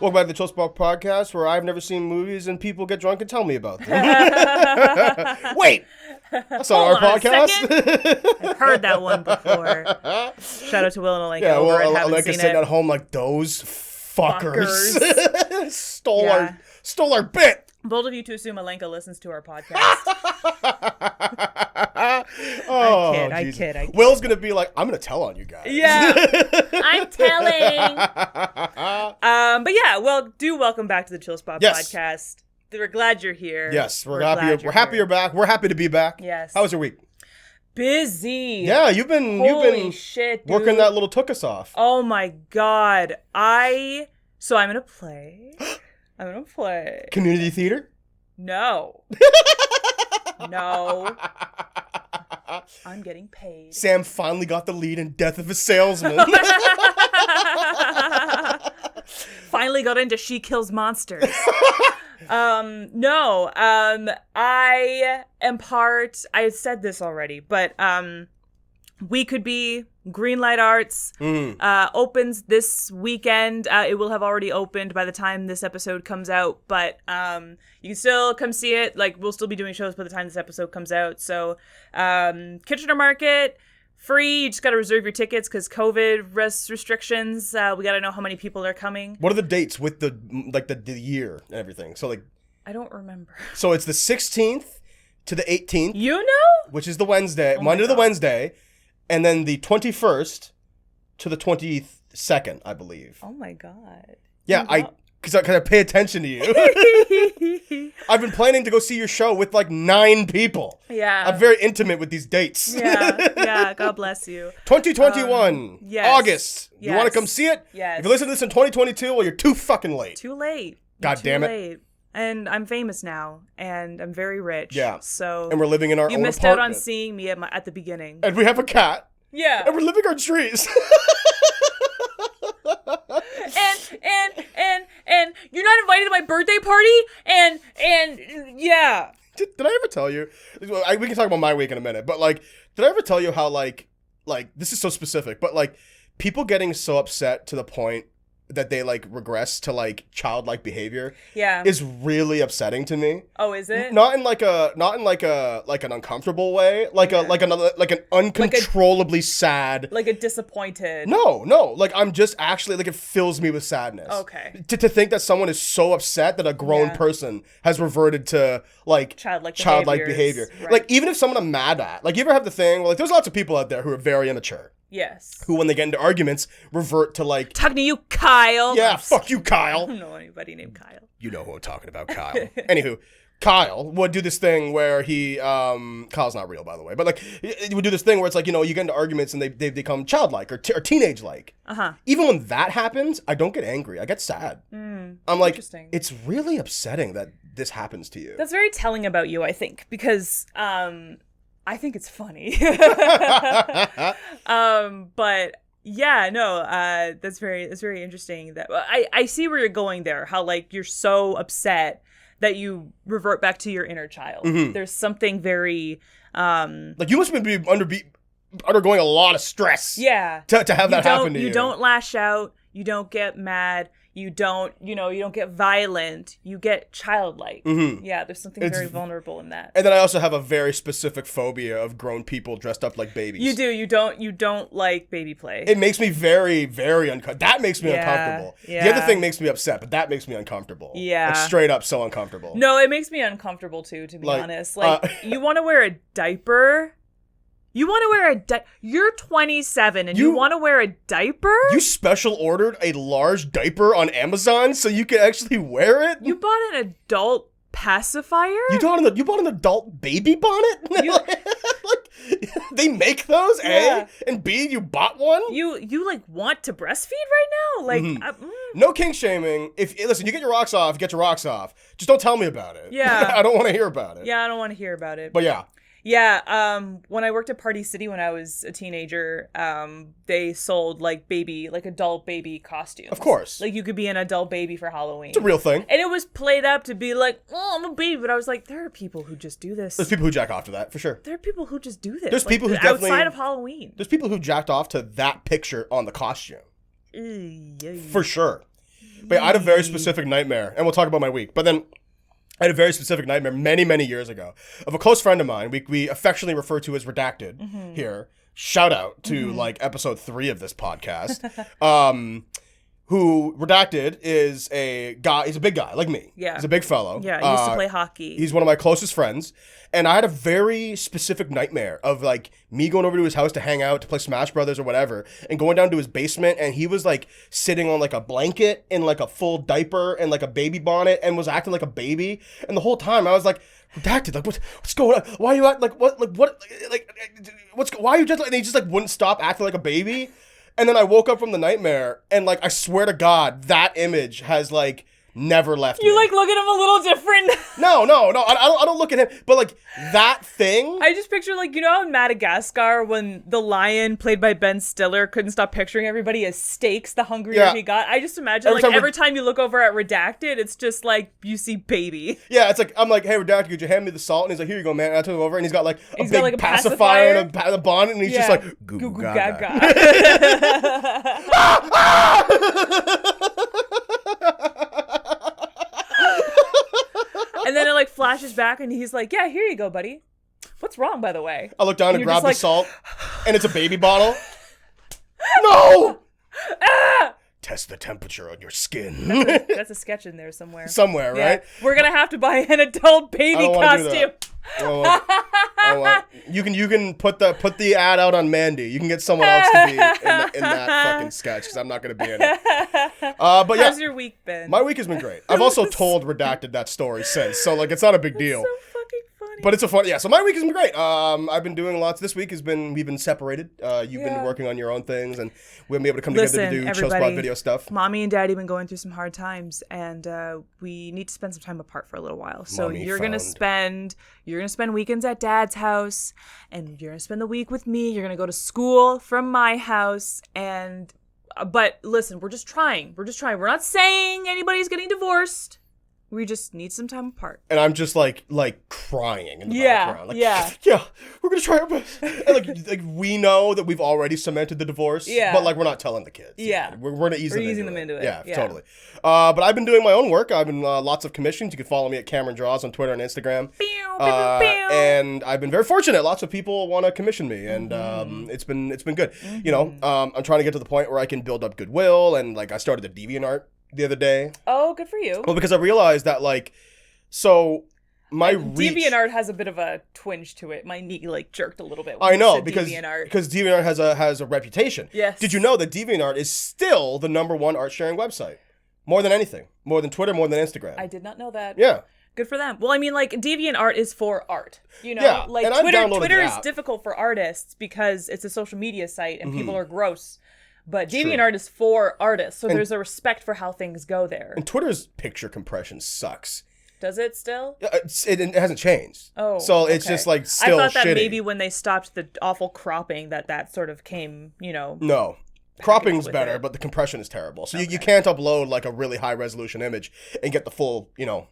Welcome back to the Chill Spot Podcast, where I've never seen movies and people get drunk and tell me about them. Wait! That's not our podcast. I've heard that one before. Shout out to Will and Alenka. Yeah, well, Alenka's sitting at home like, those fuckers. Stole our bit. Bold of you to assume Alenka listens to our podcast. I kid. Will's going to be like, I'm going to tell on you guys. Yeah, I'm telling. But yeah, well, do welcome back to the Chill Spot Podcast. We're glad you're here. Yes, we're happy you're back. We're happy to be back. Yes. How was your week? Busy. Yeah, you've been shit, dude. working that little took us off. Oh my god. So I'm gonna play. Community theater? No. No. I'm getting paid. Sam finally got the lead in Death of a Salesman. Finally got into She Kills Monsters. No. I am part, I said this already, but We Could Be, Greenlight Arts, opens this weekend. It will have already opened by the time this episode comes out, but you can still come see it. Like, we'll still be doing shows by the time this episode comes out. So, Kitchener Market, free. You just got to reserve your tickets because COVID restrictions. We got to know how many people are coming. What are the dates with the year and everything? So, like, I don't remember. So it's the 16th to the 18th. You know? Which is the Wednesday, Monday to the Wednesday. And then the 21st to the 22nd, I believe. Oh my god. Yeah, because I pay attention to you. I've been planning to go see your show with like 9 people. Yeah. I'm very intimate with these dates. Yeah, God bless you. 2021, yes. August. You want to come see it? Yes. If you listen to this in 2022, well, you're too fucking late. Too late. God damn it. Late. And I'm famous now, and I'm very rich. Yeah. So and we're living in our own apartment. You missed out on seeing me at the beginning. And we have a cat. Yeah. And we're living our dreams. and you're not invited to my birthday party, and yeah. Did I ever tell you? We can talk about my week in a minute, but like, did I ever tell you how like this is so specific, but like people getting so upset to the point that they like regress to like childlike behavior is really upsetting to me. Oh, is it? Not in an uncomfortable way, like an uncontrollably sad, like a disappointed. No, like I'm just actually like it fills me with sadness. Okay. To think that someone is so upset that a grown person has reverted to like childlike behavior. Right. Like even if someone I'm mad at, like you ever have the thing where like there's lots of people out there who are very immature. Yes. Who, when they get into arguments, revert to like... Talking to you, Kyle. Yeah, fuck you, Kyle. I don't know anybody named Kyle. You know who I'm talking about, Kyle. Anywho, Kyle would do this thing where he... Kyle's not real, by the way. But like, he would do this thing where it's like, you know, you get into arguments and they become childlike or teenage-like. Uh-huh. Even when that happens, I don't get angry. I get sad. I'm like, it's really upsetting that this happens to you. That's very telling about you, I think. Because... I think it's funny. But yeah, no, that's very interesting. That I see where you're going there. How like you're so upset that you revert back to your inner child. Mm-hmm. There's something very like you must be undergoing a lot of stress. Yeah, to have that happen to you. You don't lash out. You don't get mad. You don't get violent. You get childlike. Mm-hmm. Yeah, there's something very vulnerable in that. And then I also have a very specific phobia of grown people dressed up like babies. You do. You don't like baby play. It makes me very, very uncomfortable. That makes me uncomfortable. Yeah. The other thing makes me upset, but that makes me uncomfortable. Yeah. Like straight up so uncomfortable. No, it makes me uncomfortable too, to be honest. Like, you want to wear a diaper... You're 27 and you want to wear a diaper? You special ordered a large diaper on Amazon so you could actually wear it? You bought an adult pacifier? You bought an adult baby bonnet? Like, they make those, A? And B, you bought one? You like want to breastfeed right now? Like, no kink shaming. Listen, you get your rocks off, get your rocks off. Just don't tell me about it. Yeah. I don't want to hear about it. Yeah, I don't want to hear about it. But yeah. Yeah, when I worked at Party City when I was a teenager, they sold like adult baby costumes. Of course. Like you could be an adult baby for Halloween. It's a real thing. And it was played up to be like, oh, I'm a baby. But I was like, there are people who just do this. There's people who jack off to that, for sure. There are people who just do this. There's people who definitely... outside of Halloween. There's people who jacked off to that picture on the costume. For sure. But yeah, I had a very specific nightmare, and we'll talk about my week. But then I had a very specific nightmare many, many years ago of a close friend of mine. We affectionately refer to as Redacted here. Shout out to like episode 3 of this podcast. Who Redacted is a guy. He's a big guy like me. Yeah, he's a big fellow. Yeah, he used to play hockey. He's one of my closest friends, and I had a very specific nightmare of like me going over to his house to hang out, to play Smash Brothers or whatever, and going down to his basement, and he was like sitting on like a blanket in like a full diaper and like a baby bonnet, and was acting like a baby. And the whole time I was like, Redacted, like what's going on? Why are you at like what why are you just? And he just like wouldn't stop acting like a baby. And then I woke up from the nightmare, and like I swear to God, that image has like never left me. You like look at him a little different. No, I don't look at him. But like that thing. I just picture like, you know how in Madagascar when the lion played by Ben Stiller couldn't stop picturing everybody as steaks the hungrier he got. I just imagine every time you look over at Redacted, it's just like you see baby. Yeah, it's like I'm like, hey Redacted, could you hand me the salt? And he's like, here you go, man. And I took him over, and he's got like a big pacifier and a bonnet, and he's just like goo goo gaga. And then it like flashes back, and he's like, yeah, here you go, buddy. What's wrong, by the way? I look down and grab the salt, and it's a baby bottle. No! Test the temperature on your skin. That's a sketch in there somewhere. Somewhere, right? Yeah. We're gonna have to buy an adult baby costume. You can put the ad out on Mandy. You can get someone else to be in that fucking sketch, because I'm not gonna be in it. But yeah, how's your week been? My week has been great. I've also told Redacted that story since, so like it's not a big deal. So fucking funny. But it's a fun, yeah. So my week has been great. I've been doing lots. This week we've been separated. You've been working on your own things, and we haven't been able to come together to do Chill Spot video stuff. Mommy and Daddy have been going through some hard times, and we need to spend some time apart for a little while. So you're gonna spend weekends at Dad's house, and you're gonna spend the week with me. You're gonna go to school from my house, and but listen, we're just trying. We're not saying anybody's getting divorced. We just need some time apart. And I'm just like crying in the background. Like, yeah, we're gonna try our best. And like we know that we've already cemented the divorce. Yeah. But like we're not telling the kids. Yeah. We're gonna ease them into it. Yeah, totally. But I've been doing my own work. I've been lots of commissions. You can follow me at Cameron Draws on Twitter and Instagram. And I've been very fortunate. Lots of people want to commission me, and it's been good. Mm-hmm. You know, I'm trying to get to the point where I can build up goodwill, and like I started a DeviantArt the other day. Oh, good for you. Well, because I realized that like, so my reach... DeviantArt has a bit of a twinge to it. My knee like jerked a little bit. I know, because DeviantArt has a reputation. Yes. Did you know that DeviantArt is still the #1 art sharing website? More than anything. More than Twitter, more than Instagram. I did not know that. Yeah. Good for them. Well, I mean, like, DeviantArt is for art. You know, yeah, like Twitter is difficult for artists because it's a social media site and people are gross. But DeviantArt is for artists, so there's a respect for how things go there. And Twitter's picture compression sucks. Does it still? It hasn't changed. Oh, so it's just like still shitty. I thought that maybe when they stopped the awful cropping that sort of came, you know. No. Cropping's better, but the compression is terrible. So you can't upload like a really high resolution image and get the full, you know,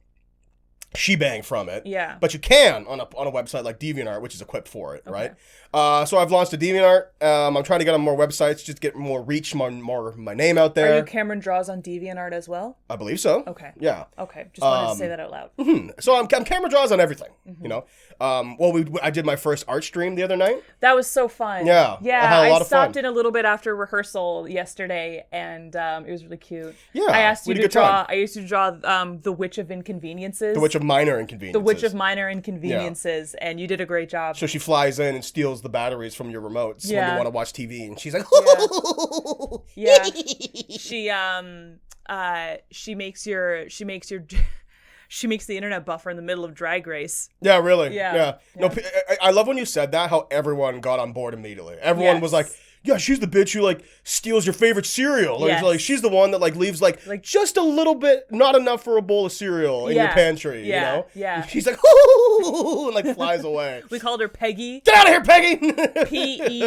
shebang from it. Yeah. But you can on a website like DeviantArt, which is equipped for it, right? So I've launched a DeviantArt. I'm trying to get on more websites, just get more reach, more my name out there. Are you Cameron Draws on DeviantArt as well? I believe so. Okay. Yeah. Okay. Just wanted to say that out loud. Mm-hmm. So I'm Cameron Draws on everything, you know. I did my first art stream the other night. That was so fun. Yeah. Yeah. I stopped in a little bit after rehearsal yesterday, and it was really cute. Yeah. I asked you to draw. I used to draw the Witch of Inconveniences. The Witch of Minor Inconveniences. The Witch of Minor Inconveniences, and you did a great job. So she flies in and steals the batteries from your remotes when you want to watch TV, and she's like, yeah. She makes the internet buffer in the middle of Drag Race. Yeah, really. Yeah. No, I love when you said that, how everyone got on board immediately. Everyone was like, yeah, she's the bitch who like steals your favorite cereal. Like she's the one that like leaves like just a little bit, not enough for a bowl of cereal in your pantry. You know? Yeah. She's like, and like flies away. We called her Peggy. Get out of here, Peggy.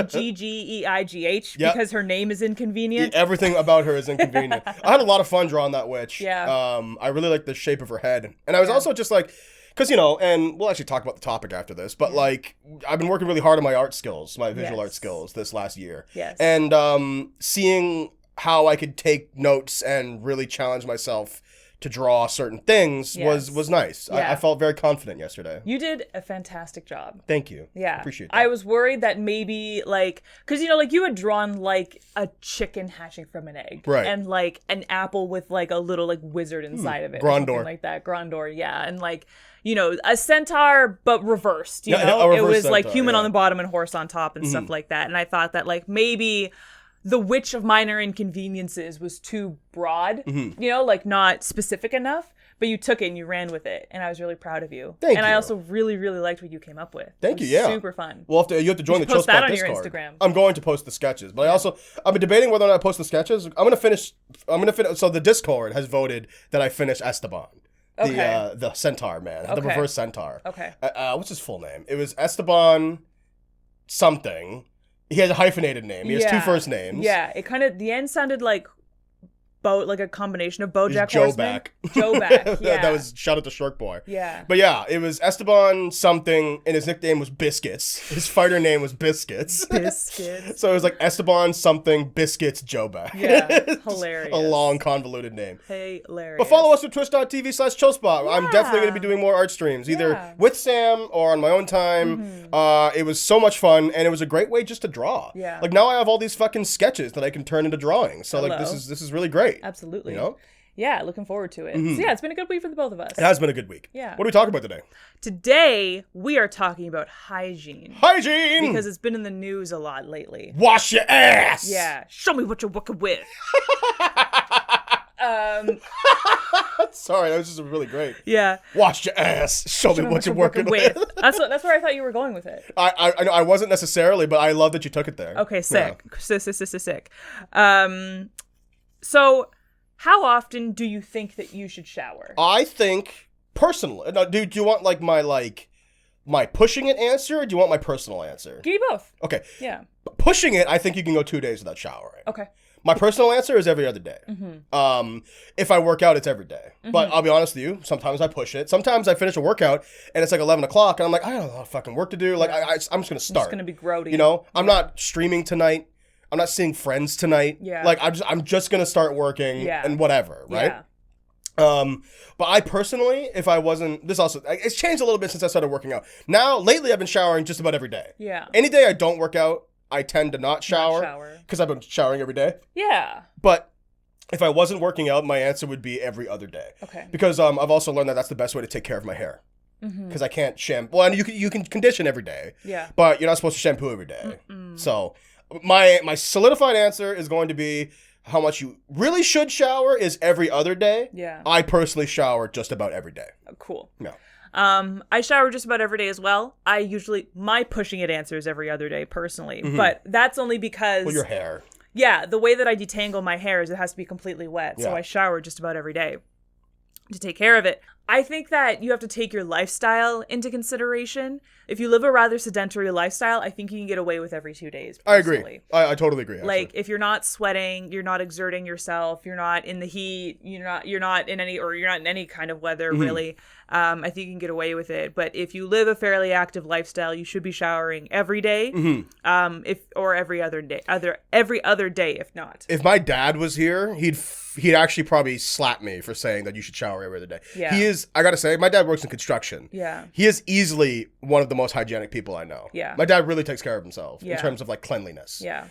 Peggieigh because her name is inconvenient. Everything about her is inconvenient. I had a lot of fun drawing that witch. Yeah. I really like the shape of her head, and I was also just like. Because, you know, and we'll actually talk about the topic after this, but, like, I've been working really hard on my art skills, my visual art skills this last year. Yes. And seeing how I could take notes and really challenge myself to draw certain things was nice. Yeah. I felt very confident yesterday. You did a fantastic job. Thank you. Yeah. Appreciate that. I was worried that maybe, like, because, you had drawn, like, a chicken hatching from an egg. Right. And, like, an apple with, like, a little, like, wizard inside of it. Grandor. Or something like that. Grandor, yeah. And, like, a centaur, but reversed, you know? A reverse it was, like, centaur, human yeah. on the bottom and horse on top and stuff like that. And I thought that, like, maybe the Witch of Minor Inconveniences was too broad, like, not specific enough. But you took it and you ran with it, and I was really proud of you. Thank and you. I also really, really liked what you came up with. Thank It was you, yeah. super fun. Well, you have to join the post that Chillspot on your Discord. Instagram. I'm going to post the sketches, but I've been debating whether or not I post the sketches. I'm gonna finish. So the Discord has voted that I finish Esteban, the centaur man, the reverse centaur. Okay. What's his full name? It was Esteban something. He has a hyphenated name. He has two first names. Yeah, it kind of, the end sounded like like a combination of BoJack Joe Horseman. Back. Joe Back, yeah. That was shout out to Shark Boy. Yeah. But yeah, it was Esteban something, and his nickname was Biscuits. His fighter name was Biscuits. Biscuits. So it was like Esteban something Biscuits Joe Back. Yeah, hilarious. A long convoluted name. Hilarious. But follow us at twitch.tv/Chillspot. I'm definitely going to be doing more art streams, either with Sam or on my own time. It was so much fun, and it was a great way just to draw. Yeah. Like now I have all these fucking sketches that I can turn into drawings. So like this is really great. Absolutely. You know? Yeah, looking forward to it. So yeah, it's been a good week for the both of us. It has been a good week. Yeah. What are we talking about today? Today, we are talking about hygiene. Hygiene! Because it's been in the news a lot lately. Wash your ass! Yeah. Show me what you're working with. Sorry, that was just really great. Yeah. Wash your ass. Show me what you're working with. That's where I thought you were going with it. I wasn't necessarily, but I love that you took it there. Okay, sick. Yeah. Sick. So, how often do you think that you should shower? I think, personally, do you want like my pushing it answer, or do you want my personal answer? Give me both. Okay. Yeah. Pushing it, I think you can go 2 days without showering. Okay. My personal answer is every other day. If I work out, it's every day. But I'll be honest with you, sometimes I push it. Sometimes I finish a workout and it's like 11 o'clock and I'm like, I don't know fucking work to do. Like, I'm just going to start. It's going to be grody. You know, I'm not streaming tonight. I'm not seeing friends tonight. Yeah. Like, I'm just going to start working and whatever, right? Yeah. But I personally, if I wasn't, it's changed a little bit since I started working out. Now, lately, I've been showering just about every day. Yeah. Any day I don't work out, I tend to not shower because I've been showering every day. Yeah. But if I wasn't working out, my answer would be every other day. Okay. Because I've also learned that that's the best way to take care of my hair. Because I can't shampoo. Well, and you can condition every day. Yeah. But you're not supposed to shampoo every day. So my solidified answer is going to be how much you really should shower is every other day. Yeah. I personally shower just about every day. Cool. No. I shower just about every day as well. My pushing it answer is every other day personally, but that's only because Well, your hair. Yeah, the way that I detangle my hair is it has to be completely wet. So I shower just about every day to take care of it. I think that you have to take your lifestyle into consideration. If you live a rather sedentary lifestyle, I think you can get away with every 2 days. Personally. I agree. I totally agree. Actually. Like if you're not sweating, you're not exerting yourself, you're not in the heat, you're not in any kind of weather really. I think you can get away with it. But if you live a fairly active lifestyle, you should be showering every day. Or every other day. Every other day, if not. If my dad was here, he'd actually probably slap me for saying that you should shower every other day. Yeah. He is, I gotta say, my dad works in construction. Yeah. He is easily one of the most hygienic people I know. Yeah. My dad really takes care of himself in terms of like cleanliness. Yeah.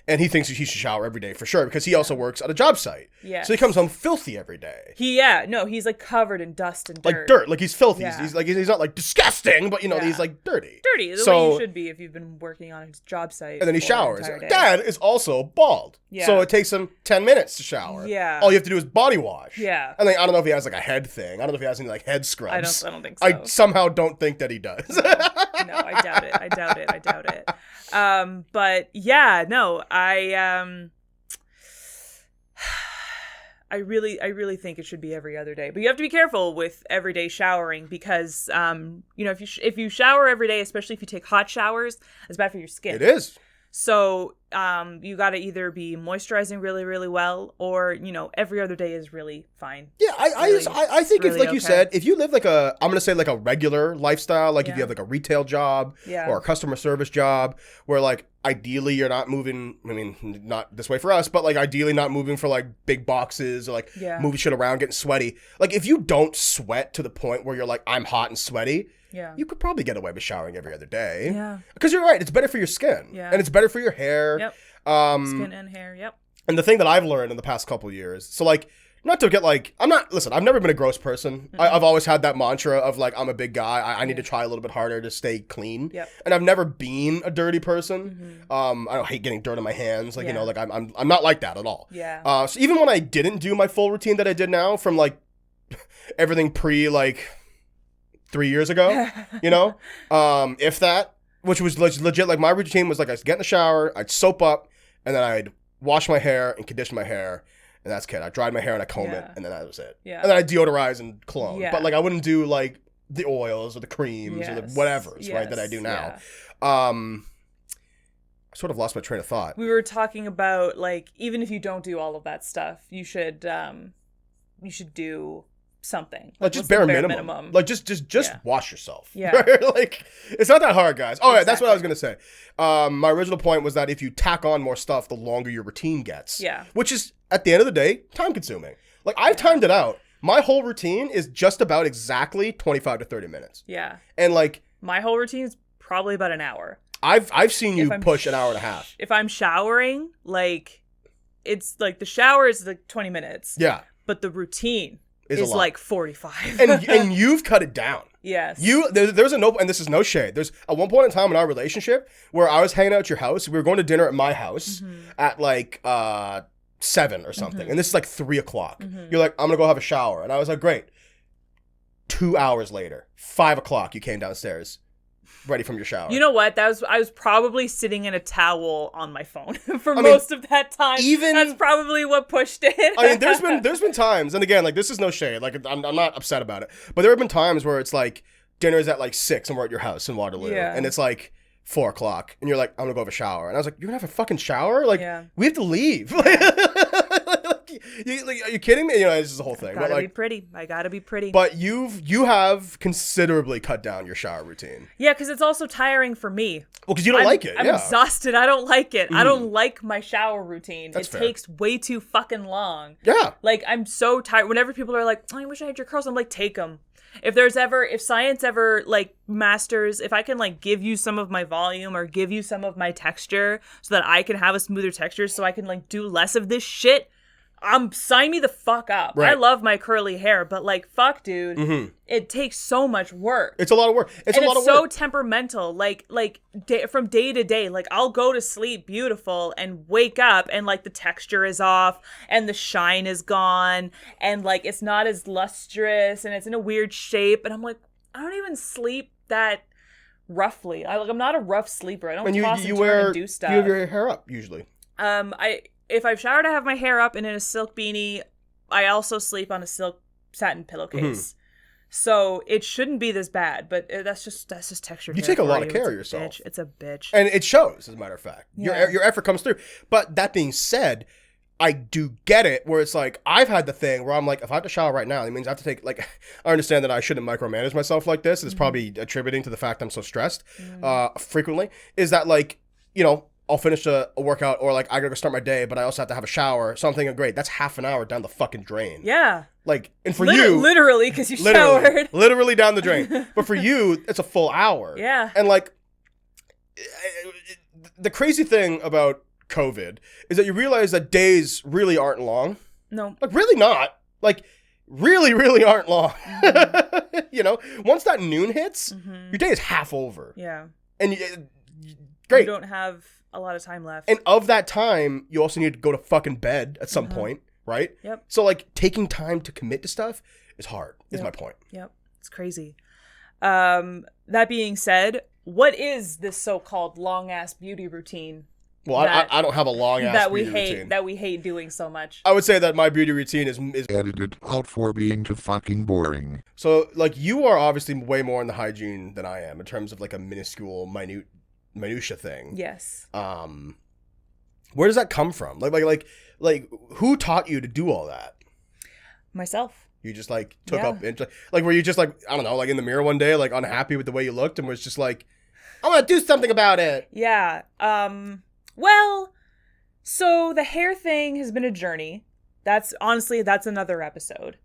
And he thinks he should shower every day for sure because he also works at a job site. Yeah. So he comes home filthy every day. He's like covered in dust and dirt. Like dirt. Like he's filthy. Yeah. He's not like disgusting, but he's like dirty. Dirty. The way you should be if you've been working on a job site. And then he for showers. an entire day. Dad is also bald. Yeah. So it takes him 10 minutes to shower. Yeah. All you have to do is body wash. Yeah. And then I don't know if he has like a head thing. I don't know if he has any like head scrubs. I don't think so. I somehow don't think that he does. No, I doubt it. But yeah, no, I really think it should be every other day. But you have to be careful with everyday showering because, if you shower every day, especially if you take hot showers, it's bad for your skin. It is. So you got to either be moisturizing really, really well, or every other day is really fine. Yeah, I think really if, like you okay. said, if you live like I'm gonna say like a regular lifestyle, like if you have like a retail job or a customer service job, where like ideally you're not moving. I mean, not this way for us, but like ideally not moving for like big boxes or like moving shit around, getting sweaty. Like if you don't sweat to the point where you're like, I'm hot and sweaty. Yeah. You could probably get away with showering every other day. Yeah. Because you're right, it's better for your skin. Yeah. And it's better for your hair. Yep. Skin and hair, yep. And the thing that I've learned in the past couple of years, so like, not to get like, listen, I've never been a gross person. Mm-hmm. I've always had that mantra of like, I'm a big guy. I need to try a little bit harder to stay clean. Yep. And I've never been a dirty person. Mm-hmm. I don't hate getting dirt on my hands. Like, like I'm not like that at all. Yeah. So even when I didn't do my full routine that I did now from like everything pre like 3 years ago, if that, which was legit, like my routine was like I'd get in the shower, I'd soap up, and then I'd wash my hair and condition my hair, and that's it. I dried my hair and I comb it, and then that was it. Yeah. And then I deodorize and cologne. Yeah. But like I wouldn't do like the oils or the creams or the whatevers, right, that I do now. Yeah. I sort of lost my train of thought. We were talking about like even if you don't do all of that stuff, you should do something like just bare minimum. Like just wash yourself. Yeah. Like it's not that hard, guys. Oh, yeah, that's what I was gonna say. My original point was that if you tack on more stuff, the longer your routine gets. Yeah. Which is at the end of the day time consuming. Like I've timed it out. My whole routine is just about exactly 25 to 30 minutes. Yeah. And like my whole routine is probably about an hour. I've seen you push an hour and a half. If I'm showering, like it's like the shower is like 20 minutes. Yeah. But the routine is like 45. and you've cut it down. Yes. There's and this is no shade. There's at one point in time in our relationship where I was hanging out at your house. We were going to dinner at my house at like 7 or something. And this is like 3:00. You're like, I'm gonna go have a shower. And I was like, great. 2 hours later, 5:00, you came downstairs. Ready from your shower. You know what? I was probably sitting in a towel on my phone for most of that time. That's probably what pushed it. I mean, there's been times, and again, like this is no shade. Like I'm not upset about it, but there have been times where it's like dinner's at like 6 and we're at your house in Waterloo, and it's like 4:00, and you're like, I'm gonna go have a shower, and I was like, you're gonna have a fucking shower? Like we have to leave. Are you kidding me? This is the whole thing. I gotta be pretty. I gotta be pretty. But you have considerably cut down your shower routine. Yeah, because it's also tiring for me. Well, because you don't like it. I'm exhausted. I don't like it. I don't like my shower routine. It takes way too fucking long. Yeah. Like, I'm so tired. Whenever people are like, oh, I wish I had your curls, I'm like, take them. If science ever like masters, if I can like give you some of my volume or give you some of my texture so that I can have a smoother texture so I can like do less of this shit, sign me the fuck up. Right. I love my curly hair, but like, fuck, dude, it takes so much work. It's a lot of work. It's so temperamental. Like from day to day, like I'll go to sleep beautiful and wake up and like the texture is off and the shine is gone and like it's not as lustrous and it's in a weird shape. And I'm like, I don't even sleep that roughly. I'm not a rough sleeper. I don't toss and turn and do stuff. You have your hair up usually. If I've showered, I have my hair up and in a silk beanie. I also sleep on a silk satin pillowcase. So it shouldn't be this bad, but that's just texture. You take a lot of care of yourself. Bitch. It's a bitch. And it shows, as a matter of fact. Yeah. Your effort comes through. But that being said, I do get it where it's like, I've had the thing where I'm like, if I have to shower right now, it means I have to take, like, I understand that I shouldn't micromanage myself like this. It's probably attributing to the fact I'm so stressed frequently. Is that like, I'll finish a workout or like I gotta go start my day, but I also have to have a shower. So I'm thinking, great, that's half an hour down the fucking drain. Yeah. Like, and for you. Literally, because you showered. Literally down the drain. But for you, it's a full hour. Yeah. And like, the crazy thing about COVID is that you realize that days really aren't long. No. Like, really not. Like, really, really aren't long. Once that noon hits, your day is half over. Yeah. And great. You don't have a lot of time left. And of that time, you also need to go to fucking bed at some point, right? Yep. So, like, taking time to commit to stuff is hard, is my point. Yep. It's crazy. That being said, what is this so-called long-ass beauty routine? Well, I don't have a long-ass beauty routine. That we hate doing so much. I would say that my beauty routine is edited out for being too fucking boring. So, like, you are obviously way more in the hygiene than I am in terms of, like, a minuscule, minutia thing. Yes. Where does that come from? Like who taught you to do all that? Myself. You just like took up like were you just like, I don't know, like in the mirror one day like unhappy with the way you looked and was just like, I want to do something about it? Yeah. Well, so the hair thing has been a journey. That's another episode.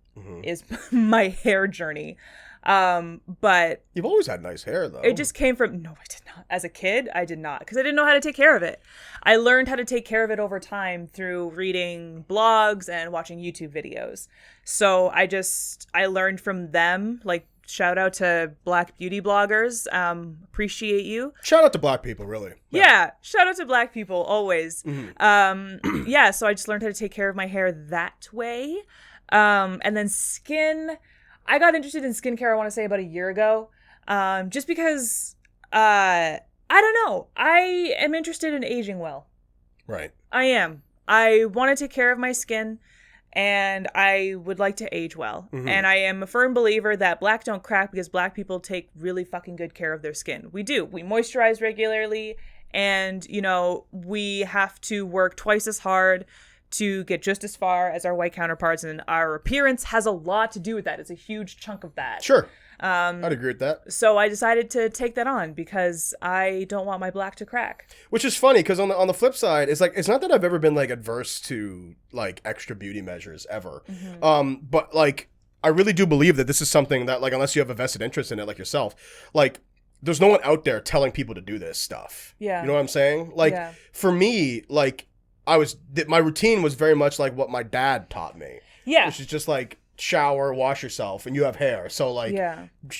Is my hair journey. But you've always had nice hair though. It just came from, no, I did not. As a kid, I did not, because I didn't know how to take care of it. I learned how to take care of it over time through reading blogs and watching YouTube videos. So I learned from them. Like, shout out to Black beauty bloggers. Appreciate you. Shout out to Black people, really. Yeah, shout out to Black people always. Yeah, so I just learned how to take care of my hair that way. And then skin, I got interested in skincare, I want to say about a year ago. Just because, I don't know. I am interested in aging well. Right. I am. I want to take care of my skin, and I would like to age well. And I am a firm believer that Black don't crack because Black people take really fucking good care of their skin. We do. We moisturize regularly, and, you know, we have to work twice as hard to get just as far as our white counterparts, and our appearance has a lot to do with that. It's a huge chunk of that. Sure. I'd agree with that. So I decided to take that on because I don't want my Black to crack. Which is funny because on the flip side, it's like, it's not that I've ever been like adverse to like extra beauty measures ever. But like, I really do believe that this is something that, like, unless you have a vested interest in it, like yourself, like, there's no one out there telling people to do this stuff. Yeah. You know what I'm saying? Like, for me, like, my routine was very much like what my dad taught me. Yeah. Which is just like shower, wash yourself, and you have hair. So like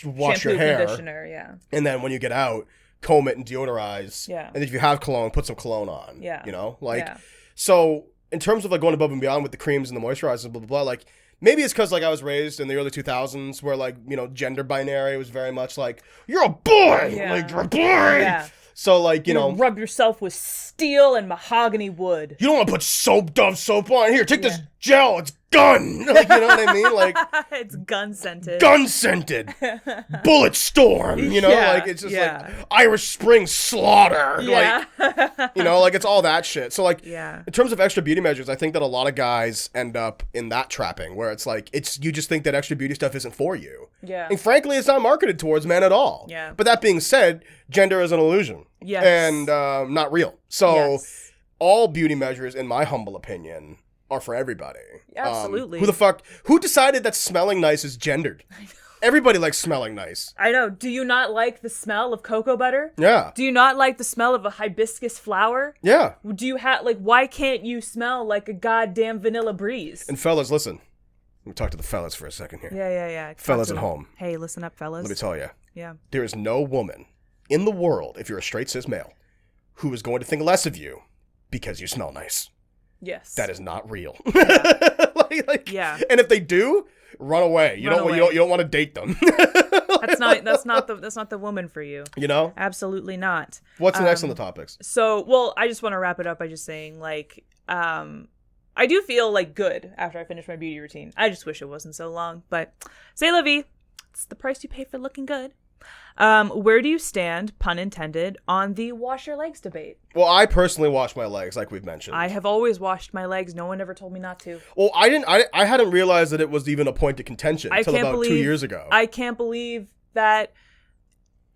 wash shampoo, your hair. conditioner, And then when you get out, comb it and deodorize. Yeah. And if you have cologne, put some cologne on. Yeah. You know? Like so in terms of like going above and beyond with the creams and the moisturizers, blah blah blah, like maybe it's because like I was raised in the early 2000s where like, you know, gender binary was very much like, you're a boy! Like, you're a boy! Yeah. So, like, you know... rub yourself with steel and mahogany wood. You don't want to put Dove soap on. Here, take this gel. It's gun. Like, you know what I mean? Like... it's gun-scented. Gun-scented. Bullet storm. You know? Like, it's just like Irish Spring slaughter. Yeah. Like, you know? Like, it's all that shit. So, like, in terms of extra beauty measures, I think that a lot of guys end up in that trapping where it's like, you just think that extra beauty stuff isn't for you. Yeah. And frankly, it's not marketed towards men at all. Yeah. But that being said, gender is an illusion. Yes. And not real. So all beauty measures, in my humble opinion, are for everybody. Absolutely. Who decided that smelling nice is gendered? Everybody likes smelling nice. I know. Do you not like the smell of cocoa butter? Yeah. Do you not like the smell of a hibiscus flower? Yeah. Do you why can't you smell like a goddamn vanilla breeze? And fellas, listen. Let me talk to the fellas for a second here. Yeah. Fellas at home. Hey, listen up, fellas. Let me tell you. Yeah. There is no woman in the world, if you're a straight cis male, who is going to think less of you because you smell nice. Yes. That is not real. Yeah. And if they do, run away. You don't want to date them. That's not the woman for you. You know? Absolutely not. What's the next on the topics? So, well, I just want to wrap it up by just saying, like, I do feel like good after I finish my beauty routine. I just wish it wasn't so long, but c'est la vie. It's the price you pay for looking good. Where do you stand, pun intended, on the wash your legs debate? Well, I personally wash my legs, like we've mentioned. I have always washed my legs. No one ever told me not to. Well, I hadn't realized that it was even a point of contention until about 2 years ago. I can't believe that,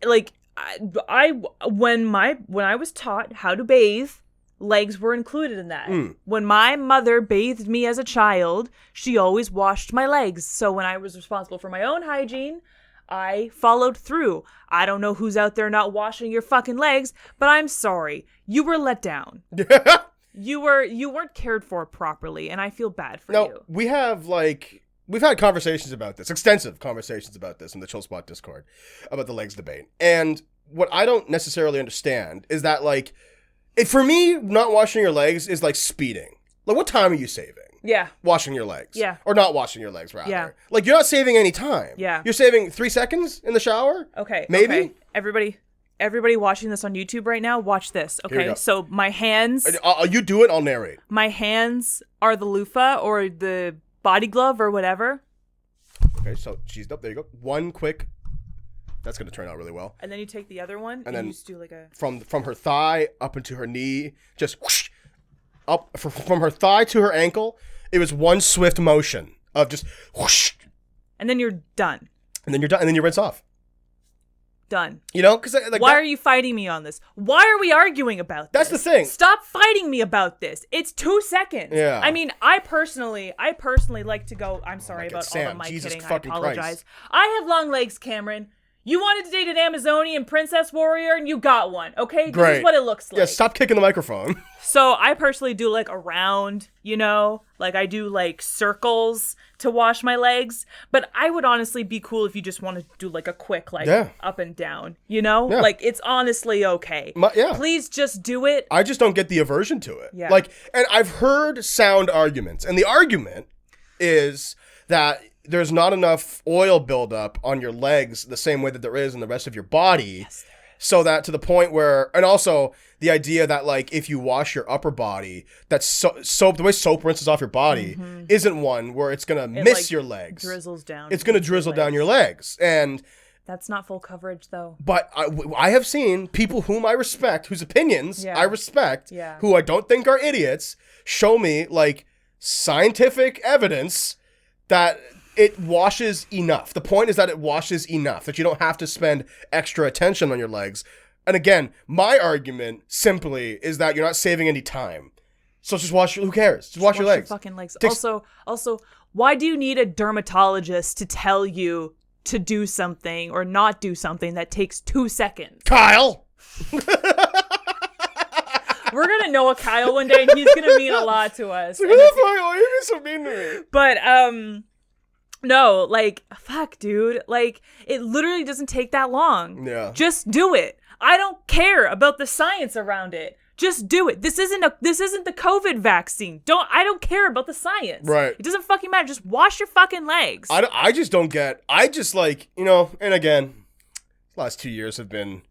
like, when I was taught how to bathe, legs were included in that. When my mother bathed me as a child, she always washed my legs. So when I was responsible for my own hygiene, I followed through. I don't know who's out there not washing your fucking legs, but I'm sorry. You were let down. You weren't cared for properly, and I feel bad for you. We've had conversations about this, extensive conversations about this in the Chill Spot Discord, about the legs debate. And what I don't necessarily understand is that, like, for me, not washing your legs is like speeding. Like, what time are you saving? Yeah. Washing your legs. Yeah. Or not washing your legs, rather. Yeah. Like, you're not saving any time. Yeah. You're saving 3 seconds in the shower? Okay. Maybe? Okay. Everybody watching this on YouTube right now, watch this. Okay. So my hands. You do it, I'll narrate. My hands are the loofah or the body glove or whatever. Okay, so she's up. There you go. One quick. That's going to turn out really well. And then you take the other one and then you just do like a... From her thigh up into her knee, just whoosh, from her thigh to her ankle. It was one swift motion of just whoosh. And then you're done. And then you're done. And then you rinse off. Done. You know, because like why are you fighting me on this? Why are we arguing about this? That's the thing. Stop fighting me about this. It's 2 seconds. Yeah. I mean, I personally like to go. I'm sorry about Sam, all of my Jesus kidding. I fucking apologize. Christ. I have long legs, Cameron. You wanted to date an Amazonian princess warrior, and you got one. Okay, Great. This is what it looks like. Yeah, stop kicking the microphone. So I personally do like a round, you know, like I do like circles to wash my legs. But I would honestly be cool if you just want to do like a quick like up and down, you know, like it's honestly okay. Please just do it. I just don't get the aversion to it. Yeah. Like, and I've heard sound arguments, and the argument is that there's not enough oil buildup on your legs the same way that there is in the rest of your body. Yes, there is. So that to the point where, and also the idea that like if you wash your upper body, that soap, the way soap rinses off your body isn't one where it's gonna miss like, your legs. Drizzles down. It's gonna drizzle down your legs, and that's not full coverage though. But I have seen people whom I respect, whose opinions I respect, who I don't think are idiots, show me like scientific evidence that it washes enough. The point is that it washes enough, that you don't have to spend extra attention on your legs. And again, my argument simply is that you're not saving any time. So just wash who cares? Just wash your legs. Your fucking legs. Also, why do you need a dermatologist to tell you to do something or not do something that takes 2 seconds? Kyle! We're gonna know a Kyle one day, and he's gonna mean a lot to us. Who the fuck? Why are you being so mean to me? But no, like fuck, dude. Like it literally doesn't take that long. Yeah. Just do it. I don't care about the science around it. Just do it. This isn't the COVID vaccine. I don't care about the science. Right. It doesn't fucking matter. Just wash your fucking legs. I just don't get. I just like, you know. And again, the last 2 years have been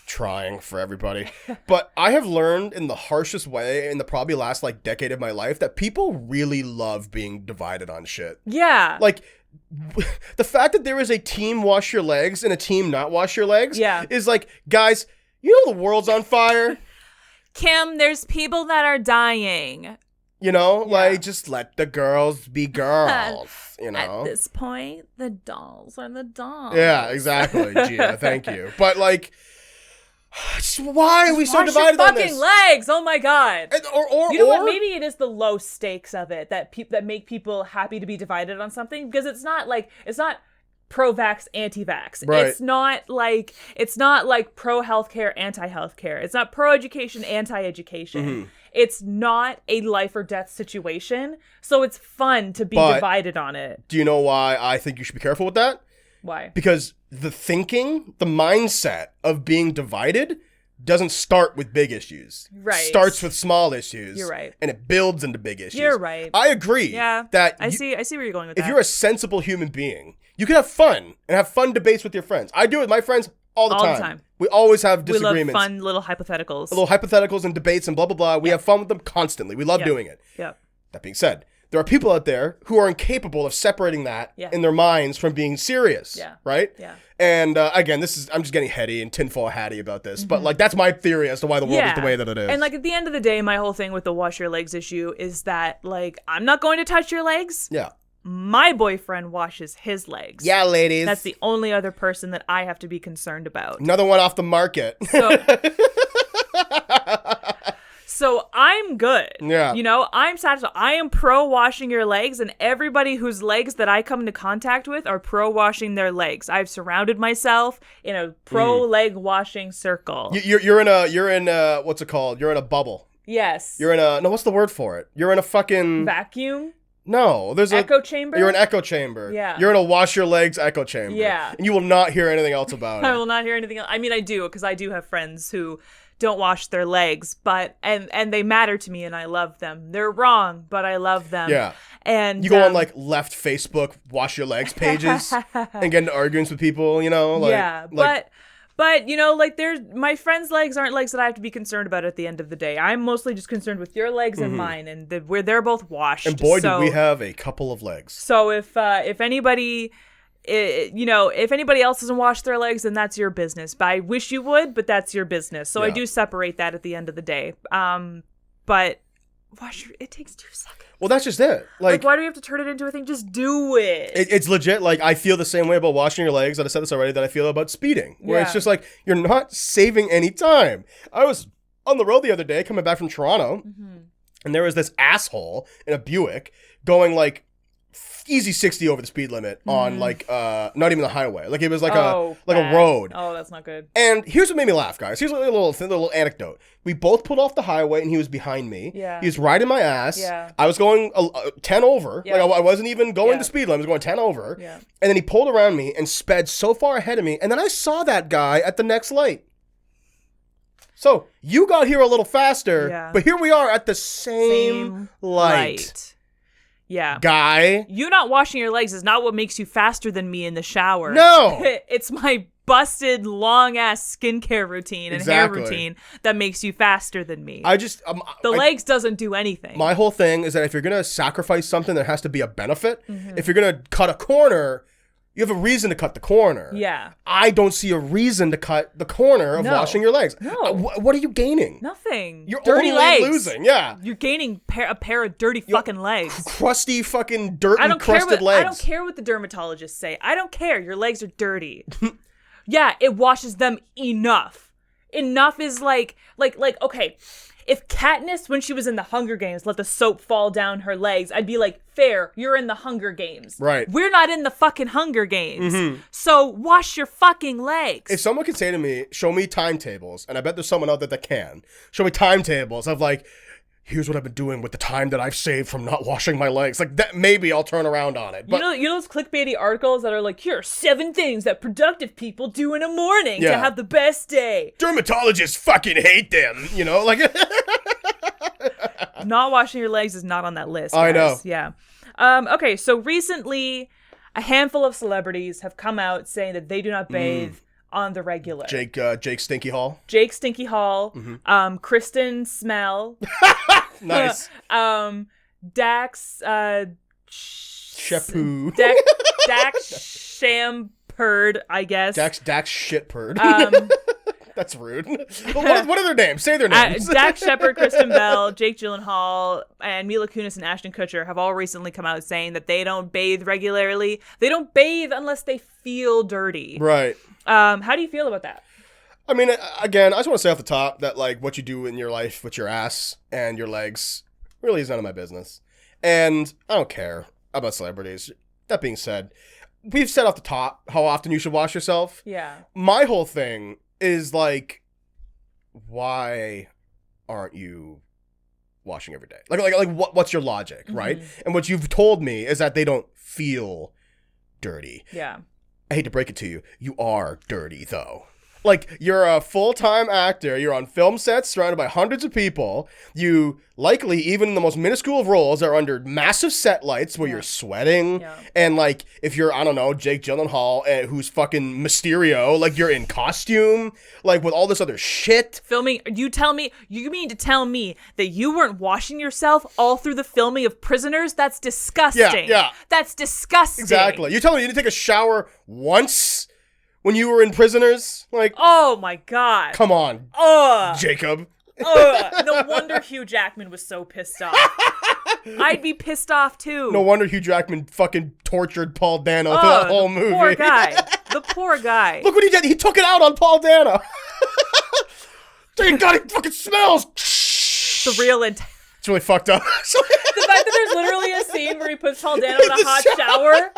trying for everybody, but I have learned in the harshest way in the probably last like decade of my life that people really love being divided on shit. Yeah. Like the fact that there is a team wash your legs and a team not wash your legs is like, guys, you know the world's on fire. Kim, there's people that are dying. You know, like just let the girls be girls, you know. At this point, the dolls are the dolls. Yeah, exactly, Gia, thank you. But like, why are we so divided on this? Fucking legs! Oh my god! Or you know what? Maybe it is the low stakes of it that make people happy to be divided on something, because it's not pro-vax, anti-vax. Right. It's not like pro-healthcare, anti-healthcare. It's not pro-education, anti-education. Mm-hmm. It's not a life or death situation, so it's fun to be divided on it. Do you know why I think you should be careful with that? Why? Because the mindset of being divided doesn't start with big issues. Right. Starts with small issues. You're right. And it builds into big issues. You're right. I agree. Yeah. That I see where you're going with that. If you're a sensible human being, you can have fun and have fun debates with your friends. I do it with my friends all the time. We always have disagreements. We love fun little hypotheticals. Little hypotheticals and debates and blah, blah, blah. We have fun with them constantly. We love doing it. Yeah. That being said, there are people out there who are incapable of separating that in their minds from being serious. Yeah. Right? Yeah. And again, I'm just getting heady and tinfoil hatty about this, but like that's my theory as to why the world is the way that it is. And like at the end of the day, my whole thing with the wash your legs issue is that like I'm not going to touch your legs. Yeah. My boyfriend washes his legs. Yeah, ladies. That's the only other person that I have to be concerned about. Another one off the market. So I'm good. Yeah. You know, I'm satisfied. I am pro washing your legs, and everybody whose legs that I come into contact with are pro washing their legs. I've surrounded myself in a pro leg washing circle. You're in what's it called? You're in a bubble. Yes. You're in a what's the word for it? You're in a fucking vacuum? No, there's echo chamber. You're an echo chamber. Yeah. You're in a wash your legs echo chamber. Yeah. And you will not hear anything else about it. I will not hear anything else. I mean, I do, because I do have friends who don't wash their legs, but and they matter to me, and I love them. They're wrong, but I love them. Yeah. And you go on like left Facebook wash your legs pages and get into arguments with people, you know? Like, yeah, but you know, like my friends' legs aren't legs that I have to be concerned about at the end of the day. I'm mostly just concerned with your legs and mine, and they're both washed. And boy, do we have a couple of legs. So if anybody, if anybody else doesn't wash their legs, then that's your business. But I wish you would, but that's your business. So I do separate that at the end of the day. But it takes 2 seconds. Well, that's just it. Like, why do we have to turn it into a thing? Just do it. It's legit. Like, I feel the same way about washing your legs, that I said this already, that I feel about speeding. Where it's just like, you're not saving any time. I was on the road the other day coming back from Toronto, and there was this asshole in a Buick going like easy 60 over the speed limit on like not even the highway. Like it was like a road. Oh, that's not good. And here's what made me laugh, guys. Here's a little anecdote. We both pulled off the highway and he was behind me. Yeah. He was riding my ass. Yeah. I was going 10 over. Yeah. Like I wasn't even going the speed limit. I was going 10 over. Yeah. And then he pulled around me and sped so far ahead of me. And then I saw that guy at the next light. So you got here a little faster, but here we are at the same light. Yeah. Guy. You not washing your legs is not what makes you faster than me in the shower. No. It's my busted long-ass skincare routine and hair routine that makes you faster than me. The legs doesn't do anything. My whole thing is that if you're going to sacrifice something, there has to be a benefit. If you're going to cut a corner, you have a reason to cut the corner. Yeah. I don't see a reason to cut the corner of washing your legs. No. What are you gaining? Nothing. You're dirty only legs. Losing. Yeah. You're gaining a pair of dirty fucking legs. Crusty fucking dirt and crusted legs. I don't care what the dermatologists say. I don't care. Your legs are dirty. Yeah, it washes them enough. Enough is like, okay, if Katniss, when she was in the Hunger Games, let the soap fall down her legs, I'd be like, fair, you're in the Hunger Games. Right. We're not in the fucking Hunger Games. So wash your fucking legs. If someone could say to me, show me timetables, and I bet there's someone out there that can, show me timetables of like, here's what I've been doing with the time that I've saved from not washing my legs. Like that, maybe I'll turn around on it. But you know those clickbaity articles that are like, here are 7 things that productive people do in a morning to have the best day. Dermatologists fucking hate them, you know? Like not washing your legs is not on that list, guys. I know. Yeah. Okay, so recently a handful of celebrities have come out saying that they do not bathe on the regular. Jake Stinky Hall. Jake Stinky Hall. Kristen Smell. Nice. Dax Shepoo. Dax Shampurd, I guess. Dax Shitpurd. That's rude. What are their names? Say their names. Dax Shepard, Kristen Bell, Jake Gyllenhaal, and Mila Kunis and Ashton Kutcher have all recently come out saying that they don't bathe regularly. They don't bathe unless they feel dirty. Right. How do you feel about that? I mean, again, I just want to say off the top that, like, what you do in your life with your ass and your legs really is none of my business. And I don't care about celebrities. That being said, we've said off the top how often you should wash yourself. Yeah. My whole thing is, like, why aren't you washing every day? Like what's your logic, right? And what you've told me is that they don't feel dirty. Yeah. I hate to break it to you. You are dirty, though. Like, you're a full-time actor. You're on film sets surrounded by hundreds of people. You likely, even in the most minuscule of roles, are under massive set lights where you're sweating. Yeah. And, like, if you're, I don't know, Jake Gyllenhaal, who's fucking Mysterio, like, you're in costume, like, with all this other shit. Filming, you mean to tell me that you weren't washing yourself all through the filming of Prisoners? That's disgusting. Yeah. That's disgusting. Exactly. You're telling me you didn't take a shower once when you were in Prisoners? Like, oh my God. Come on, Jacob. No wonder Hugh Jackman was so pissed off. I'd be pissed off too. No wonder Hugh Jackman fucking tortured Paul Dano through that whole movie. Poor guy. The poor guy. Look what he did. He took it out on Paul Dano. Thank God, it fucking smells. The real intent. It's really fucked up. The fact that there's literally a scene where he puts Paul Dano in a hot shower.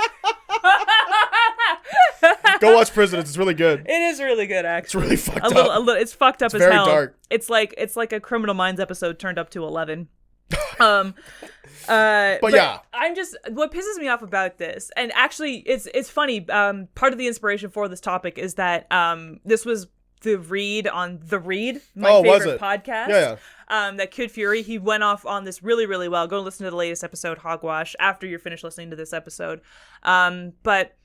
Go watch Prisoners. It's really good. It is really good, actually. It's really fucked up. It's fucked up as very hell. Dark. It's like a Criminal Minds episode turned up to 11. But yeah, I'm just, what pisses me off about this, and actually it's funny. Part of the inspiration for this topic is that this was the read on The Read, my favorite podcast. Yeah. That Kid Fury, he went off on this really, really well. Go listen to the latest episode, Hogwash, after you're finished listening to this episode. But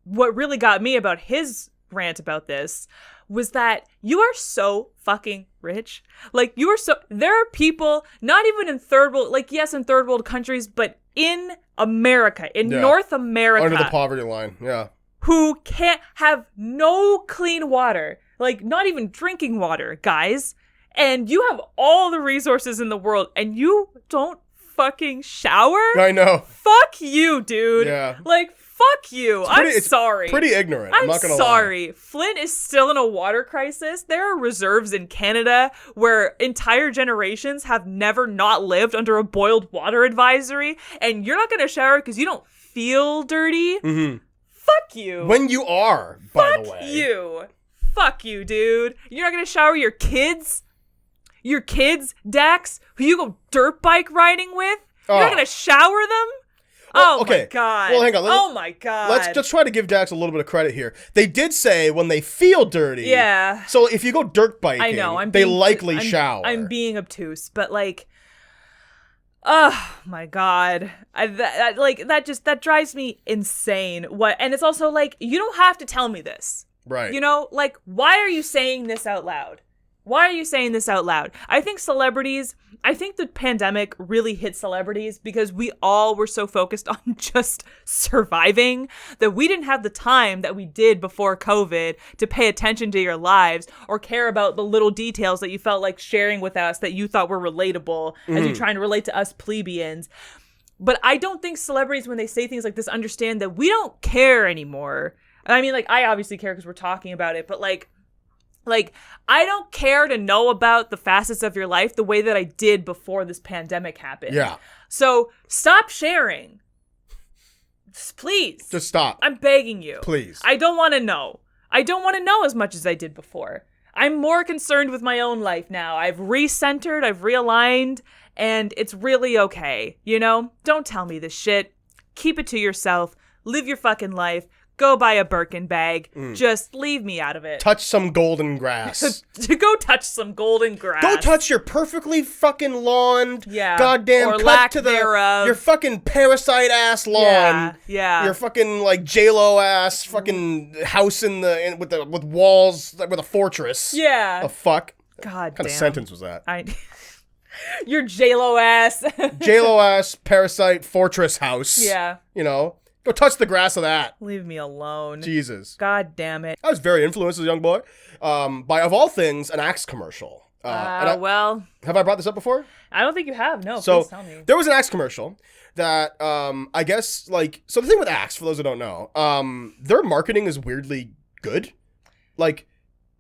what really got me about his rant about this was that you are so fucking rich. Like, there are people, not even in third world, like, yes, in third world countries, but in America, in North America. Under the poverty line, yeah. Who can't have no clean water. Like, not even drinking water, guys. and you have all the resources in the world and you don't fucking shower? I know. Fuck you, dude. Yeah. Like, fuck you. I'm sorry. It's pretty ignorant. I'm not gonna sorry. lie. Flint is still in a water crisis. There are reserves in Canada where entire generations have never not lived under a boiled water advisory, and you're not gonna shower because you don't feel dirty? Mm-hmm. Fuck you. When you are, by the way. Fuck you. Fuck you, dude. You're not gonna shower your kids? Your kids, Dax, who you go dirt bike riding with? You're not gonna shower them? Well, oh okay. my god. Well, hang on. Oh my god. Let's just try to give Dax a little bit of credit here. They did say when they feel dirty. Yeah. So if you go dirt biking, I know, they likely shower. I'm being obtuse, but like, oh my god, that drives me insane. What? And it's also like, you don't have to tell me this, right? You know, like, why are you saying this out loud? Why are you saying this out loud? I think the pandemic really hit celebrities because we all were so focused on just surviving that we didn't have the time that we did before COVID to pay attention to your lives or care about the little details that you felt like sharing with us that you thought were relatable as you're trying to relate to us plebeians. But I don't think celebrities, when they say things like this, understand that we don't care anymore. I mean, like, I obviously care because we're talking about it, but like, I don't care to know about the facets of your life the way that I did before this pandemic happened. Yeah. So stop sharing. Please. Just stop. I'm begging you. Please. I don't want to know. I don't want to know as much as I did before. I'm more concerned with my own life now. I've recentered, I've realigned, and it's really okay. You know? Don't tell me this shit. Keep it to yourself. Live your fucking life. Go buy a Birkin bag. Just leave me out of it. Touch some golden grass. Go touch some golden grass. Go touch your perfectly fucking lawned, goddamn or cut lack to thereof. your fucking parasite ass lawn. Yeah. Your fucking like J-Lo ass fucking house with walls with a fortress. Yeah. The fuck. God What kind damn. of sentence was that? Your J-Lo ass. J-Lo ass parasite fortress house. Yeah. You know. Go touch the grass of that. Leave me alone. Jesus. God damn it. I was very influenced as a young boy by, of all things, an Axe commercial. Well, have I brought this up before? I don't think you have. No, So please tell me. there was an Axe commercial that I guess like, so the thing with Axe, for those who don't know, their marketing is weirdly good. Like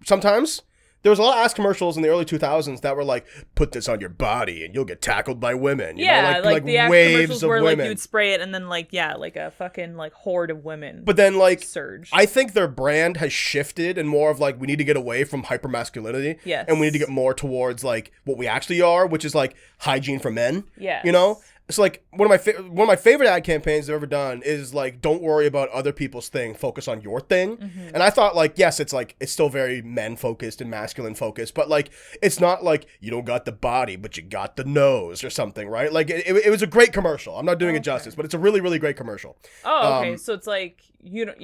sometimes there was a lot of Axe commercials in the early 2000s that were like, put this on your body and you'll get tackled by women. You know, like the Axe waves commercials of where women. like you'd spray it and then like like a fucking like horde of women. But then like surge. I think their brand has shifted and more of like, we need to get away from hypermasculinity. Yes. And we need to get more towards like what we actually are, which is like hygiene for men. Yeah. You know? It's like one of my favorite ad campaigns I've ever done is like, don't worry about other people's thing, focus on your thing. Mm-hmm. And I thought like, yes, it's still very men focused and masculine focused, but like, it's not like you don't got the body, but you got the nose or something, right? Like it was a great commercial. I'm not doing it justice, but it's a really, really great commercial. Oh, okay. So it's like, you don't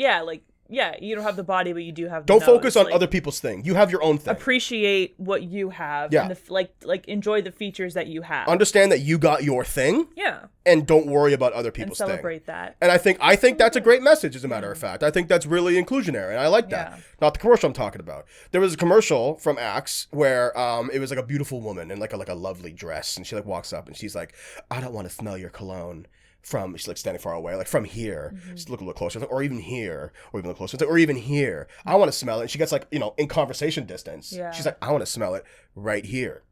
you don't have the body, but you do have the Don't nose. focus on like, other people's thing. You have your own thing. Appreciate what you have. Yeah. And like enjoy the features that you have. Understand that you got your thing. Yeah. And don't worry about other people's and thing. Celebrate that. And I think that's a great message, as a matter of fact. I think that's really inclusionary, and I like that. Yeah. Not the commercial I'm talking about. There was a commercial from Axe where it was like a beautiful woman in like a lovely dress, and she like walks up and she's like, I don't want to smell your cologne. She's like standing far away, like from here. Mm-hmm. Just look a little closer, like, or even here, or even a little closer, like, or even here. I want to smell it. And she gets like, in conversation distance. Yeah. She's like, I want to smell it right here.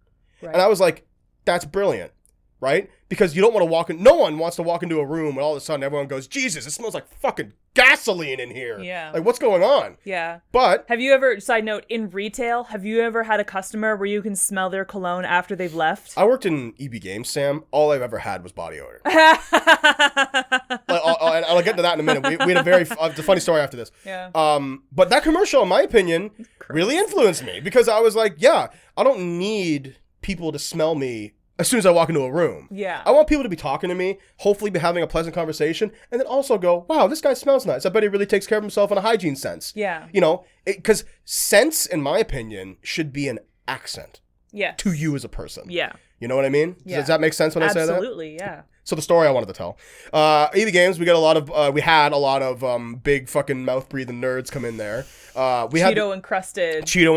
Right. And I was like, that's brilliant, right? Because you don't want to walk in. No one wants to walk into a room and all of a sudden everyone goes, Jesus, it smells like fucking gasoline in here. Yeah. Like, what's going on? Yeah. But have you ever, side note, in retail, have you ever had a customer where you can smell their cologne after they've left? I worked in EB Games, Sam. All I've ever had was body odor. And I'll get to that in a minute. We had a very a funny story after this. Yeah. But that commercial, in my opinion, really influenced me because I was like, yeah, I don't need people to smell me as soon as I walk into a room. Yeah. I want people to be talking to me, hopefully be having a pleasant conversation, and then also go, wow, this guy smells nice. I bet he really takes care of himself in a hygiene sense. Yeah. Because sense, in my opinion, should be an accent to you as a person. Yeah. You know what I mean? Yeah. Does that make sense when I say that? Absolutely, yeah. So the story I wanted to tell. EB Games, we had a lot of big fucking mouth breathing nerds come in there. We had Cheeto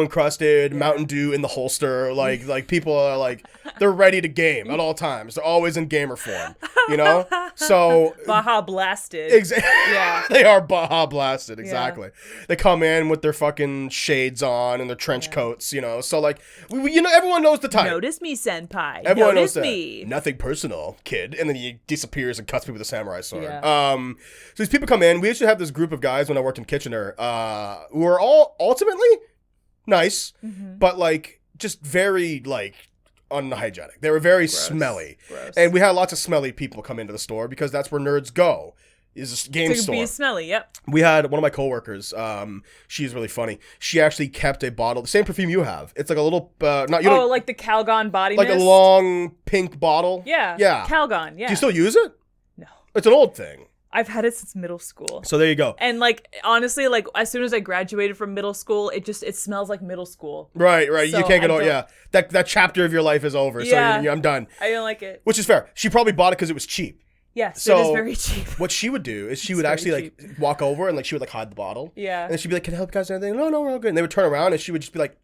encrusted, Mountain Dew in the holster. Like people are like, they're ready to game at all times. They're always in gamer form, you know? So Baja blasted. Exactly. Yeah. They are Baja blasted. Exactly. Yeah. They come in with their fucking shades on and their trench coats, you know? So like, everyone knows the type. Notice me, senpai. Everyone Notice knows me. That. Nothing personal, kid. And then he disappears and cuts people with a samurai sword. Yeah. So these people come in. We used to have this group of guys when I worked in Kitchener, who were all ultimately nice, but like just very like unhygienic. They were very smelly. Gross. And we had lots of smelly people come into the store because that's where nerds go. Is a game store. To be smelly, yep. We had one of my coworkers. She's really funny. She actually kept a bottle, the same perfume you have. It's like a little, like the Calgon body like mist? a long pink bottle. Yeah. Calgon. Yeah. Do you still use it? No. It's an old thing. I've had it since middle school. So there you go. And like honestly, like as soon as I graduated from middle school, it smells like middle school. Right. So you can't get over. Yeah. That chapter of your life is over. Yeah. So I'm done. I don't like it. Which is fair. She probably bought it because it was cheap. Yes, so it is very cheap. What she would do is she would actually like walk over and like she would like hide the bottle. Yeah. And then she'd be like, "Can I help you guys with anything?" No, we're all good. And they would turn around and she would just be like,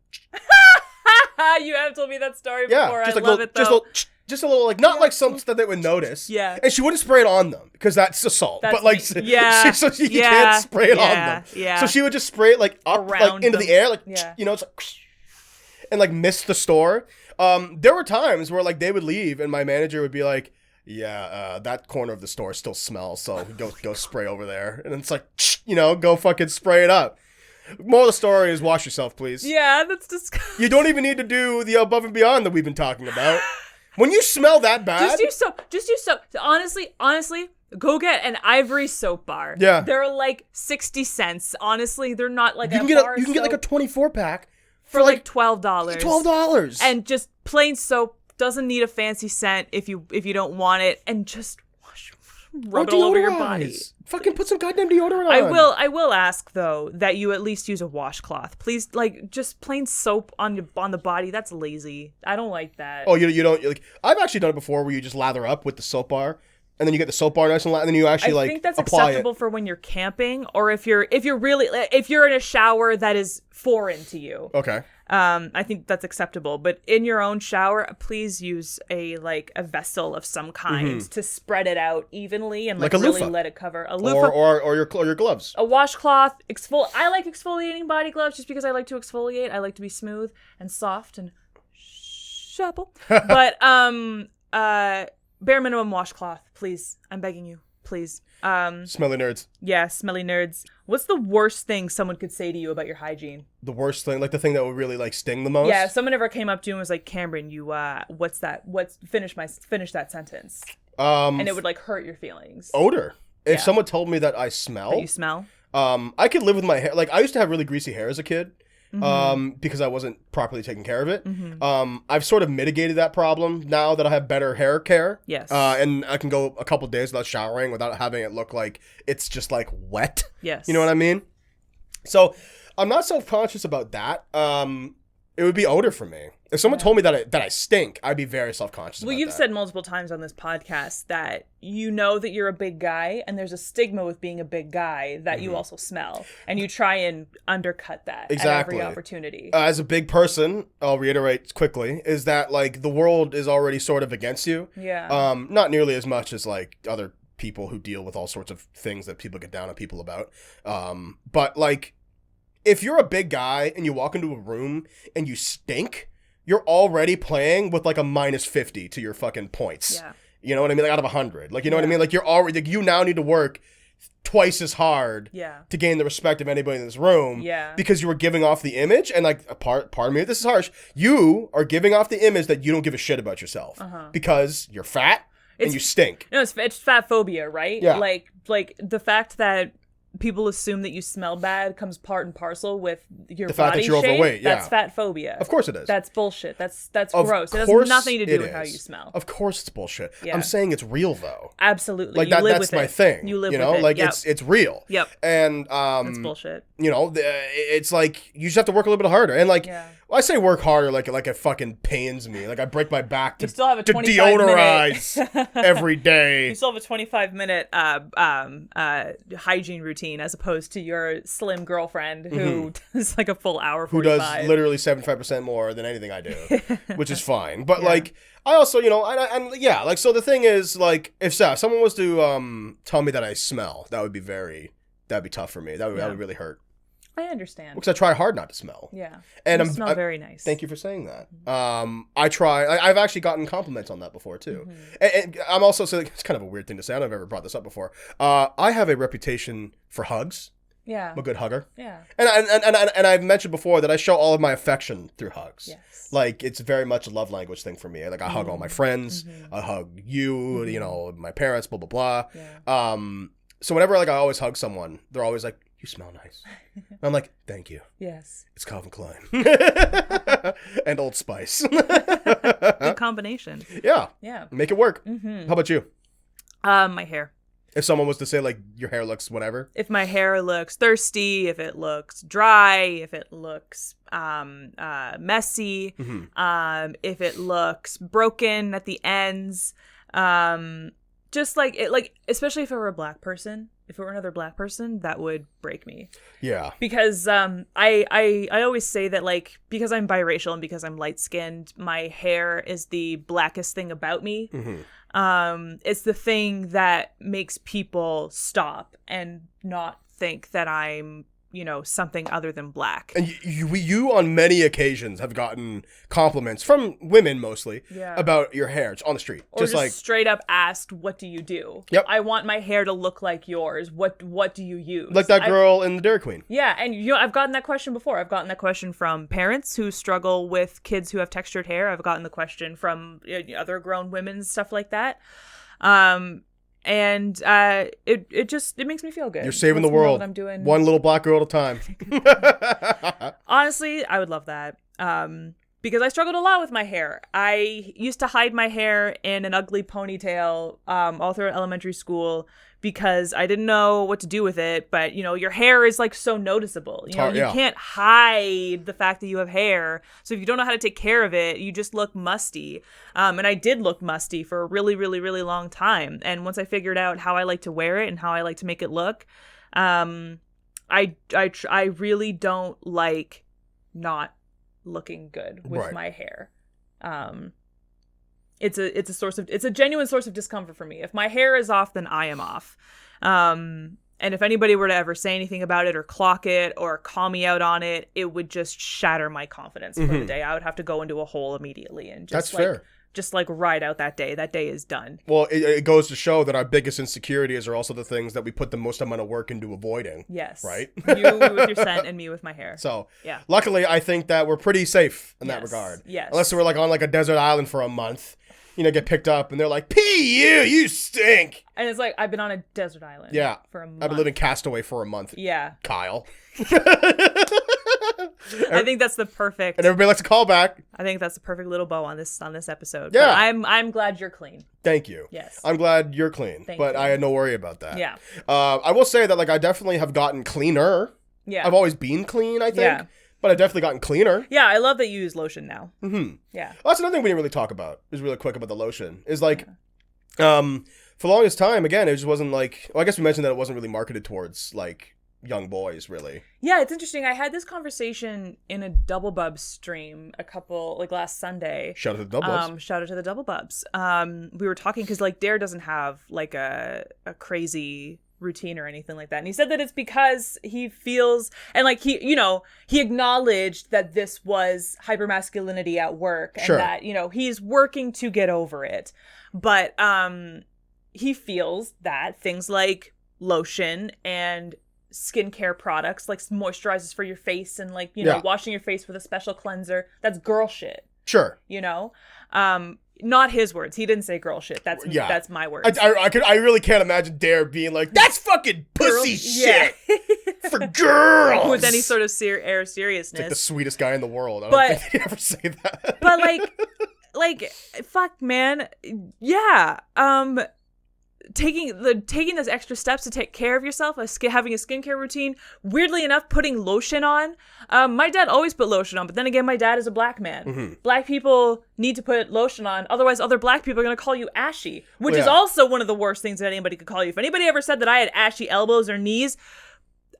You have told me that story before. Yeah, just I like love it though. Just a little like not like something that they would notice. Yeah. And she wouldn't spray it on them because that's assault. But like so you can't spray it on them. Yeah. So she would just spray it like up around like into them. the air, like you know, it's like and like miss the store. There were times where like they would leave and my manager would be like, "Yeah, that corner of the store still smells, so go spray over there." And it's like, go fucking spray it up. Moral of the story is wash yourself, please. Yeah, that's disgusting. You don't even need to do the above and beyond that we've been talking about. When you smell that bad, Just use soap. Honestly, go get an Ivory soap bar. Yeah. They're like 60 cents. Honestly, they're not like you can get like a 24 pack for like $12. $12. And just plain soap, doesn't need a fancy scent if you don't want it, and just rub it all over your body. Fucking put some goddamn deodorant on. I will ask though that you at least use a washcloth. Please, like just plain soap on the body. That's lazy. I don't like that. Oh, you don't like. I've actually done it before where you just lather up with the soap bar, and then you get the soap bar nice and and then you actually I think that's acceptable for when you're camping or if you're in a shower that is foreign to you. Okay. I think that's acceptable, but in your own shower, please use a vessel of some kind to spread it out evenly and like really let it cover a loofah or your gloves. A washcloth. I like exfoliating body gloves just because I like to exfoliate. I like to be smooth and soft and supple. But bare minimum washcloth, please. I'm begging you, please. Smelly nerds. Yeah, smelly nerds. What's the worst thing someone could say to you about your hygiene? The worst thing, like the thing that would really like sting the most. Yeah, if someone ever came up to you and was like, "Cameron, you what's that? Finish that sentence." And it would like hurt your feelings. Odor. If someone told me that I smell. That you smell? I could live with my hair. Like I used to have really greasy hair as a kid. Because I wasn't properly taking care of it. I've sort of mitigated that problem now that I have better hair care. Yes. And I can go a couple days without showering without having it look like it's just like wet. Yes. You know what I mean? So I'm not self-conscious about that. It would be odor for me. If someone told me that I stink, I'd be very self-conscious about that. Well, you've said multiple times on this podcast that you know that you're a big guy and there's a stigma with being a big guy that you also smell. And you try and undercut that at every opportunity. As a big person, I'll reiterate quickly, is that like the world is already sort of against you. Yeah. Not nearly as much as like other people who deal with all sorts of things that people get down on people about. But like, if you're a big guy and you walk into a room and you stink, you're already playing with like a -50 to your fucking points. Yeah. You know what I mean? Like out of 100. Like, you know what I mean? Like you're already, like, you now need to work twice as hard to gain the respect of anybody in this room. Yeah. Because you were giving off the image and like, pardon me, this is harsh. You are giving off the image that you don't give a shit about yourself because you're fat and you stink. No, it's fat phobia, right? Yeah. Like the fact that people assume that you smell bad comes part and parcel with your The fact body that you're shape. overweight, yeah. That's fat phobia. Of course it is. That's bullshit. That's Of gross. It has course nothing to do it with how is. you smell. Of course it's bullshit. Yeah. I'm saying it's real though. Absolutely. Like You live that's with my it. thing. You live you know, with it. like Yep. it's real. Yep. And That's bullshit. you know, it's like you just have to work a little bit harder. And like Yeah. I say work harder like it fucking pains me. Like I break my back to, You still have a to 25-minute deodorize every day. You still have a 25-minute hygiene routine as opposed to your slim girlfriend who does like a full hour 45. Who does literally 75% more than anything I do, which is fine. But like I also, you know, and yeah, like so the thing is like if someone was to tell me that I smell, that'd be tough for me. That would really hurt. I understand. Because I try hard not to smell. Yeah. And you smell very nice. Thank you for saying that. I try. I've actually gotten compliments on that before too. And I'm also saying it's kind of a weird thing to say. I don't know if I've ever brought this up before. I have a reputation for hugs. Yeah. I'm a good hugger. Yeah. And I've mentioned before that I show all of my affection through hugs. Yes. Like it's very much a love language thing for me. Like I hug all my friends. I hug you. You know, my parents. Blah blah blah. Yeah. So whenever like I always hug someone, they're always like, "You smell nice." And I'm like, "Thank you." Yes. It's Calvin Klein and Old Spice. Good combination. Yeah. Yeah. Make it work. How about you? My hair. If someone was to say like your hair looks whatever. If my hair looks thirsty, if it looks dry, if it looks messy, if it looks broken at the ends, just like it, like especially if it were a black person, if it were another black person, that would break me. Yeah. Because I always say that like because I'm biracial and because I'm light skinned, my hair is the blackest thing about me. It's the thing that makes people stop and not think that I'm, you know, something other than black. And you on many occasions have gotten compliments from women mostly about your hair on the street. Or just like straight up asked, what do you do? Yep. I want my hair to look like yours. What do you use? Like that girl in the Dairy Queen. Yeah, and you know, I've gotten that question before. I've gotten that question from parents who struggle with kids who have textured hair. I've gotten the question from other grown women and stuff like that. And it makes me feel good. You're saving the world. I'm doing one little black girl at a time. Honestly, I would love that. Because I struggled a lot with my hair. I used to hide my hair in an ugly ponytail all through elementary school because I didn't know what to do with it. But, you know, your hair is like so noticeable. You know, you can't hide the fact that you have hair. So if you don't know how to take care of it, you just look musty. And I did look musty for a really, really, really long time. And once I figured out how I like to wear it and how I like to make it look, I really don't like not looking good with my hair. It's a genuine source of discomfort for me. If my hair is off, then I am off. And if anybody were to ever say anything about it or clock it or call me out on it, it would just shatter my confidence for the day. I would have to go into a hole immediately and just fair. Just like ride out that day. That day is done. Well, it goes to show that our biggest insecurities are also the things that we put the most amount of work into avoiding. Yes. Right? You with your scent and me with my hair. So, yeah. Luckily, I think that we're pretty safe in that regard. Yes. Unless we're like on like a desert island for a month, you know, get picked up and they're like, "P.U., you stink." And it's like, I've been on a desert island for a month. I've been living Castaway for a month. Yeah. Kyle. I think that's the perfect. And everybody likes to call back. I think that's the perfect little bow on this episode. Yeah. But I'm glad you're clean. Thank you. Yes. I'm glad you're clean. Thank but you. I had no worry about that. Yeah. I will say that like I definitely have gotten cleaner. Yeah. I've always been clean, I think. Yeah. But I've definitely gotten cleaner. Yeah, I love that you use lotion now. Mm-hmm. Yeah. Well, that's another thing we didn't really talk about. Is really quick about the lotion. Is like, for the longest time, again, it just wasn't like. Well, I guess we mentioned that it wasn't really marketed towards like young boys, really. Yeah, it's interesting. I had this conversation in a Double Bubs stream last Sunday. Shout out to the Double Bubs. Shout out to the Double Bubs. We were talking because like Dare doesn't have like a crazy routine or anything like that, and he said that it's because he feels, and like he acknowledged that this was hypermasculinity at work, and that, you know, he's working to get over it, but he feels that things like lotion and skincare products like moisturizers for your face and like, you know, washing your face with a special cleanser, that's girl shit. Sure. You know? Not his words. He didn't say girl shit. That's my words. I really can't imagine Dare being like, that's fucking pussy shit for girls with any sort of air of seriousness. It's like the sweetest guy in the world. I don't think he'd ever say that. But like, fuck, man. Yeah. Taking those extra steps to take care of yourself, having a skincare routine. Weirdly enough, putting lotion on. My dad always put lotion on, but then again, my dad is a black man. Mm-hmm. Black people need to put lotion on, otherwise other black people are going to call you ashy, which is also one of the worst things that anybody could call you. If anybody ever said that I had ashy elbows or knees,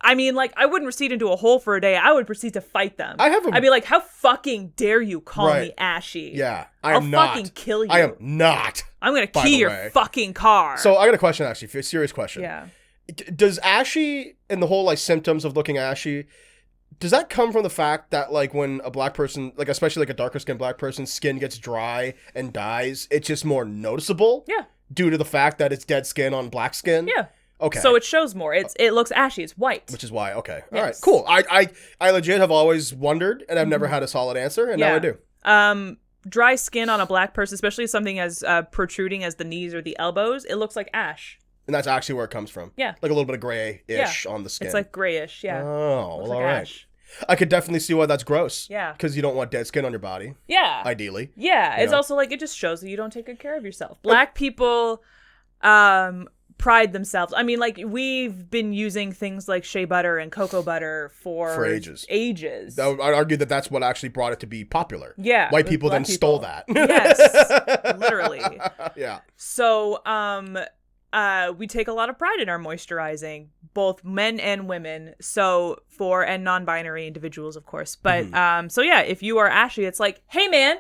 I mean, like, I wouldn't recede into a hole for a day. I would proceed to fight them. I'd be like, how fucking dare you call me ashy? Yeah, I'll fucking kill you. I am not. I'm going to key your fucking car. So I got a question, actually, a serious question. Yeah. Does ashy and the whole, like, symptoms of looking ashy, does that come from the fact that, like, when a black person, like, especially like a darker skinned black person's skin gets dry and dies, it's just more noticeable? Yeah. Due to the fact that it's dead skin on black skin? Yeah. Okay. So it shows more. It looks ashy. It's white. Which is why. Okay. Yes. All right. Cool. I legit have always wondered, and I've never had a solid answer, and now I do. Dry skin on a black person, especially something as protruding as the knees or the elbows, it looks like ash. And that's actually where it comes from. Yeah. Like a little bit of grayish on the skin. It's like grayish. Yeah. Oh, well, like all right. ash. I could definitely see why that's gross. Yeah. Because you don't want dead skin on your body. Yeah. Ideally. Yeah. It's also like, it just shows that you don't take good care of yourself. Black people pride themselves. I mean, like, we've been using things like shea butter and cocoa butter for ages. I'd argue that that's what actually brought it to be popular. Yeah. White people then stole that. Yes. Literally. Yeah. So, we take a lot of pride in our moisturizing, both men and women. So and non-binary individuals, of course. But, so yeah, if you are ashy, it's like, hey man,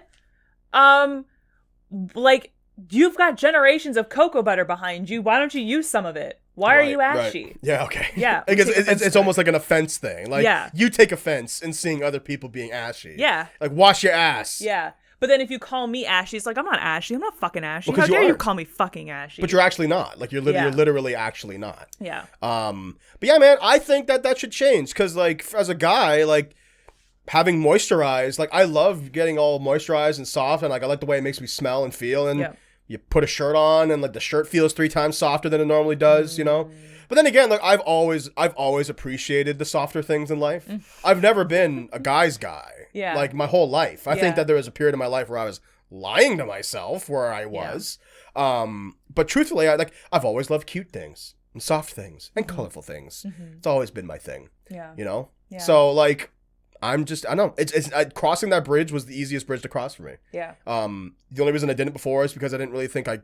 like, you've got generations of cocoa butter behind you. Why don't you use some of it? Why are you ashy? Right. Yeah, okay. Yeah. Because it's almost like an offense thing. Like, yeah. You take offense in seeing other people being ashy. Yeah. Like, wash your ass. Yeah. But then if you call me ashy, it's like, I'm not ashy. I'm not fucking ashy. Well, how dare you call me fucking ashy? But you're actually not. Like, you're literally actually not. Yeah. But yeah, man, I think that should change. Because, like, as a guy, like, having moisturized, like, I love getting all moisturized and soft. And, like, I like the way it makes me smell and feel. And you put a shirt on and, like, the shirt feels 3 times softer than it normally does, you know? But then again, like, I've always appreciated the softer things in life. I've never been a guy's guy. Yeah. Like, my whole life. I think that there was a period in my life where I was lying to myself where I was. But truthfully, I've always loved cute things and soft things and colorful things. It's always been my thing. Yeah. You know? Yeah. So, like, I don't know. It's crossing that bridge was the easiest bridge to cross for me. Yeah. The only reason I didn't before is because I didn't really think I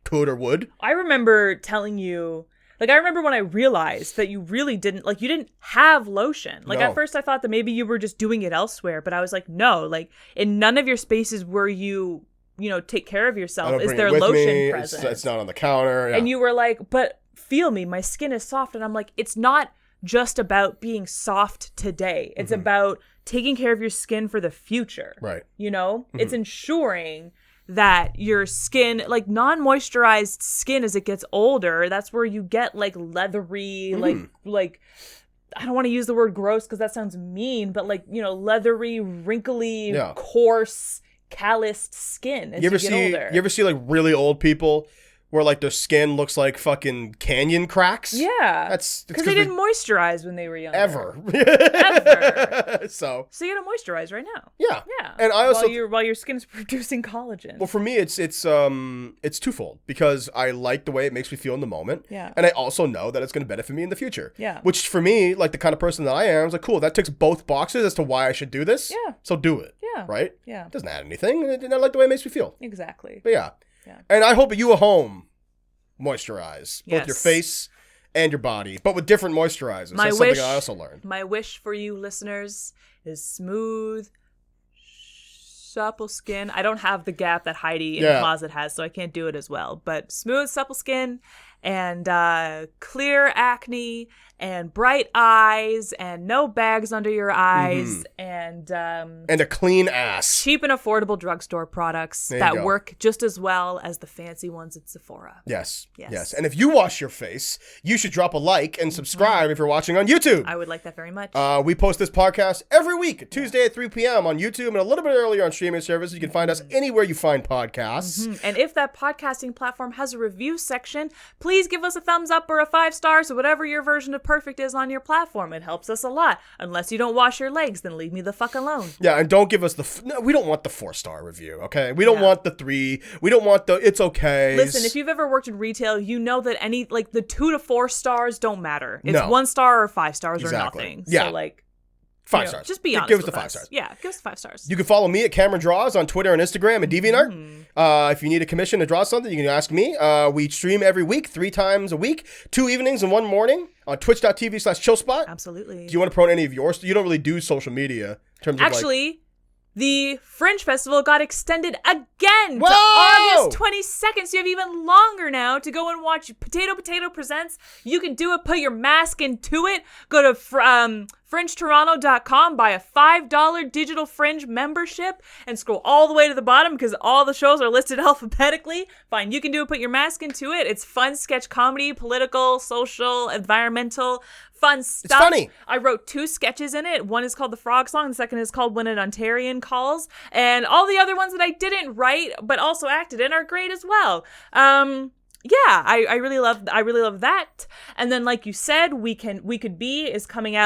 could or would. I remember telling you, like, I remember when I realized that you really didn't, like, you didn't have lotion. Like, at first I thought that maybe you were just doing it elsewhere, but I was like, no, like, in none of your spaces where you take care of yourself is there lotion present. It's not on the counter. Yeah. And you were like, but feel me, my skin is soft. And I'm like, it's not just about being soft today. It's about taking care of your skin for the future. Right. You know? It's ensuring that your skin, like, non-moisturized skin as it gets older, that's where you get, like, leathery, like I don't want to use the word gross because that sounds mean, but, like, you know, leathery, wrinkly, coarse, calloused skin as you get older. You ever see, like, really old people where, like, their skin looks like fucking canyon cracks? Yeah. That's because they didn't moisturize when they were younger. Ever. So you gotta moisturize right now. Yeah. Yeah. And I also while your skin is producing collagen. Well, for me it's twofold because I like the way it makes me feel in the moment. Yeah. And I also know that it's going to benefit me in the future. Yeah. Which for me, like the kind of person that I am, is like, cool, that ticks both boxes as to why I should do this. Yeah. So do it. Yeah. Right? Yeah. It doesn't add anything. And I like the way it makes me feel. Exactly. But yeah. Yeah. And I hope that you at home moisturize both Yes. your face and your body, but with different moisturizers. That's something I also learned. My wish for you listeners is smooth, supple skin. I don't have the gap that Heidi in the closet has, so I can't do it as well. But smooth, supple skin and clear acne and bright eyes and no bags under your eyes and a clean ass. cheap and affordable drugstore products There you that go. work just as well as the fancy ones at Sephora. Yes. Yes. And if you wash your face, you should drop a like and subscribe if you're watching on YouTube. I would like that very much. We post this podcast every week, Tuesday at 3 p.m. on YouTube and a little bit earlier on streaming services. You can find us anywhere you find podcasts. And if that podcasting platform has a review section, please give us a thumbs up or a 5 stars or whatever your version of perfect is on your platform. It helps us a lot. Unless you don't wash your legs, then leave me the fuck alone. Yeah, and don't give us no, we don't want the 4-star review, okay? We don't want the 3. We don't want the it's okay. Listen, if you've ever worked in retail, you know that any, like, the 2 to 4 stars don't matter. It's No. 1 star or 5 stars Exactly. or nothing. Yeah. So, like, 5 you know, stars. just be honest Give us with the 5 stars. Yeah, give us 5 stars. You can follow me at Cameron Draws on Twitter and Instagram and DeviantArt. If you need a commission to draw something, you can ask me. We stream every week, 3 times a week, 2 evenings and 1 morning on twitch.tv/chillspot. Absolutely. Do you want to promote any of yours? You don't really do social media in terms of Actually, the Fringe Festival got extended again to Whoa! August 22nd, so you have even longer now to go and watch Potato Presents. You can do it. Put your mask into it. Go to fringetoronto.com, buy a $5 digital Fringe membership, and scroll all the way to the bottom because all the shows are listed alphabetically. Fine, you can do it. Put your mask into it. It's fun sketch comedy, political, social, environmental, fun stuff. It's funny. I wrote 2 sketches in it. One is called The Frog Song. The second is called When an Ontarian Calls. And all the other ones that I didn't write but also acted in are great as well. Yeah, I really love that. And then, like you said, We Could Be is going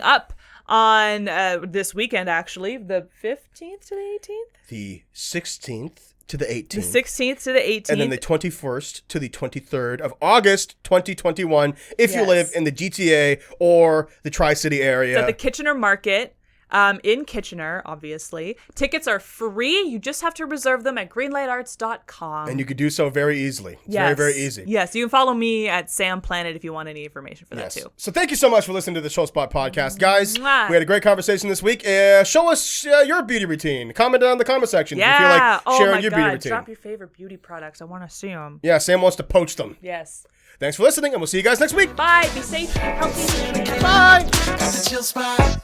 up on this weekend, actually, the 15th to the 18th. The 16th to the 18th. The 16th to the 18th. And then the 21st to the 23rd of August 2021 if you Yes. live in the GTA or the Tri-City area. It's at the Kitchener Market. In Kitchener, obviously. Tickets are free. You just have to reserve them at greenlightarts.com. And you could do so very easily. It's Yes. very, very easy. Yes, you can follow me at Sam Planet if you want any information for that too. So thank you so much for listening to the Showspot podcast, guys. Mwah. We had a great conversation this week. Show us your beauty routine. Comment down in the comment section if you feel Yeah. like sharing Oh my your beauty God. routine. Drop your favorite beauty products. I want to see them. Yeah, Sam wants to poach them. Yes. Thanks for listening, and we'll see you guys next week. Bye. Be safe. Be healthy. Bye. Chill spot.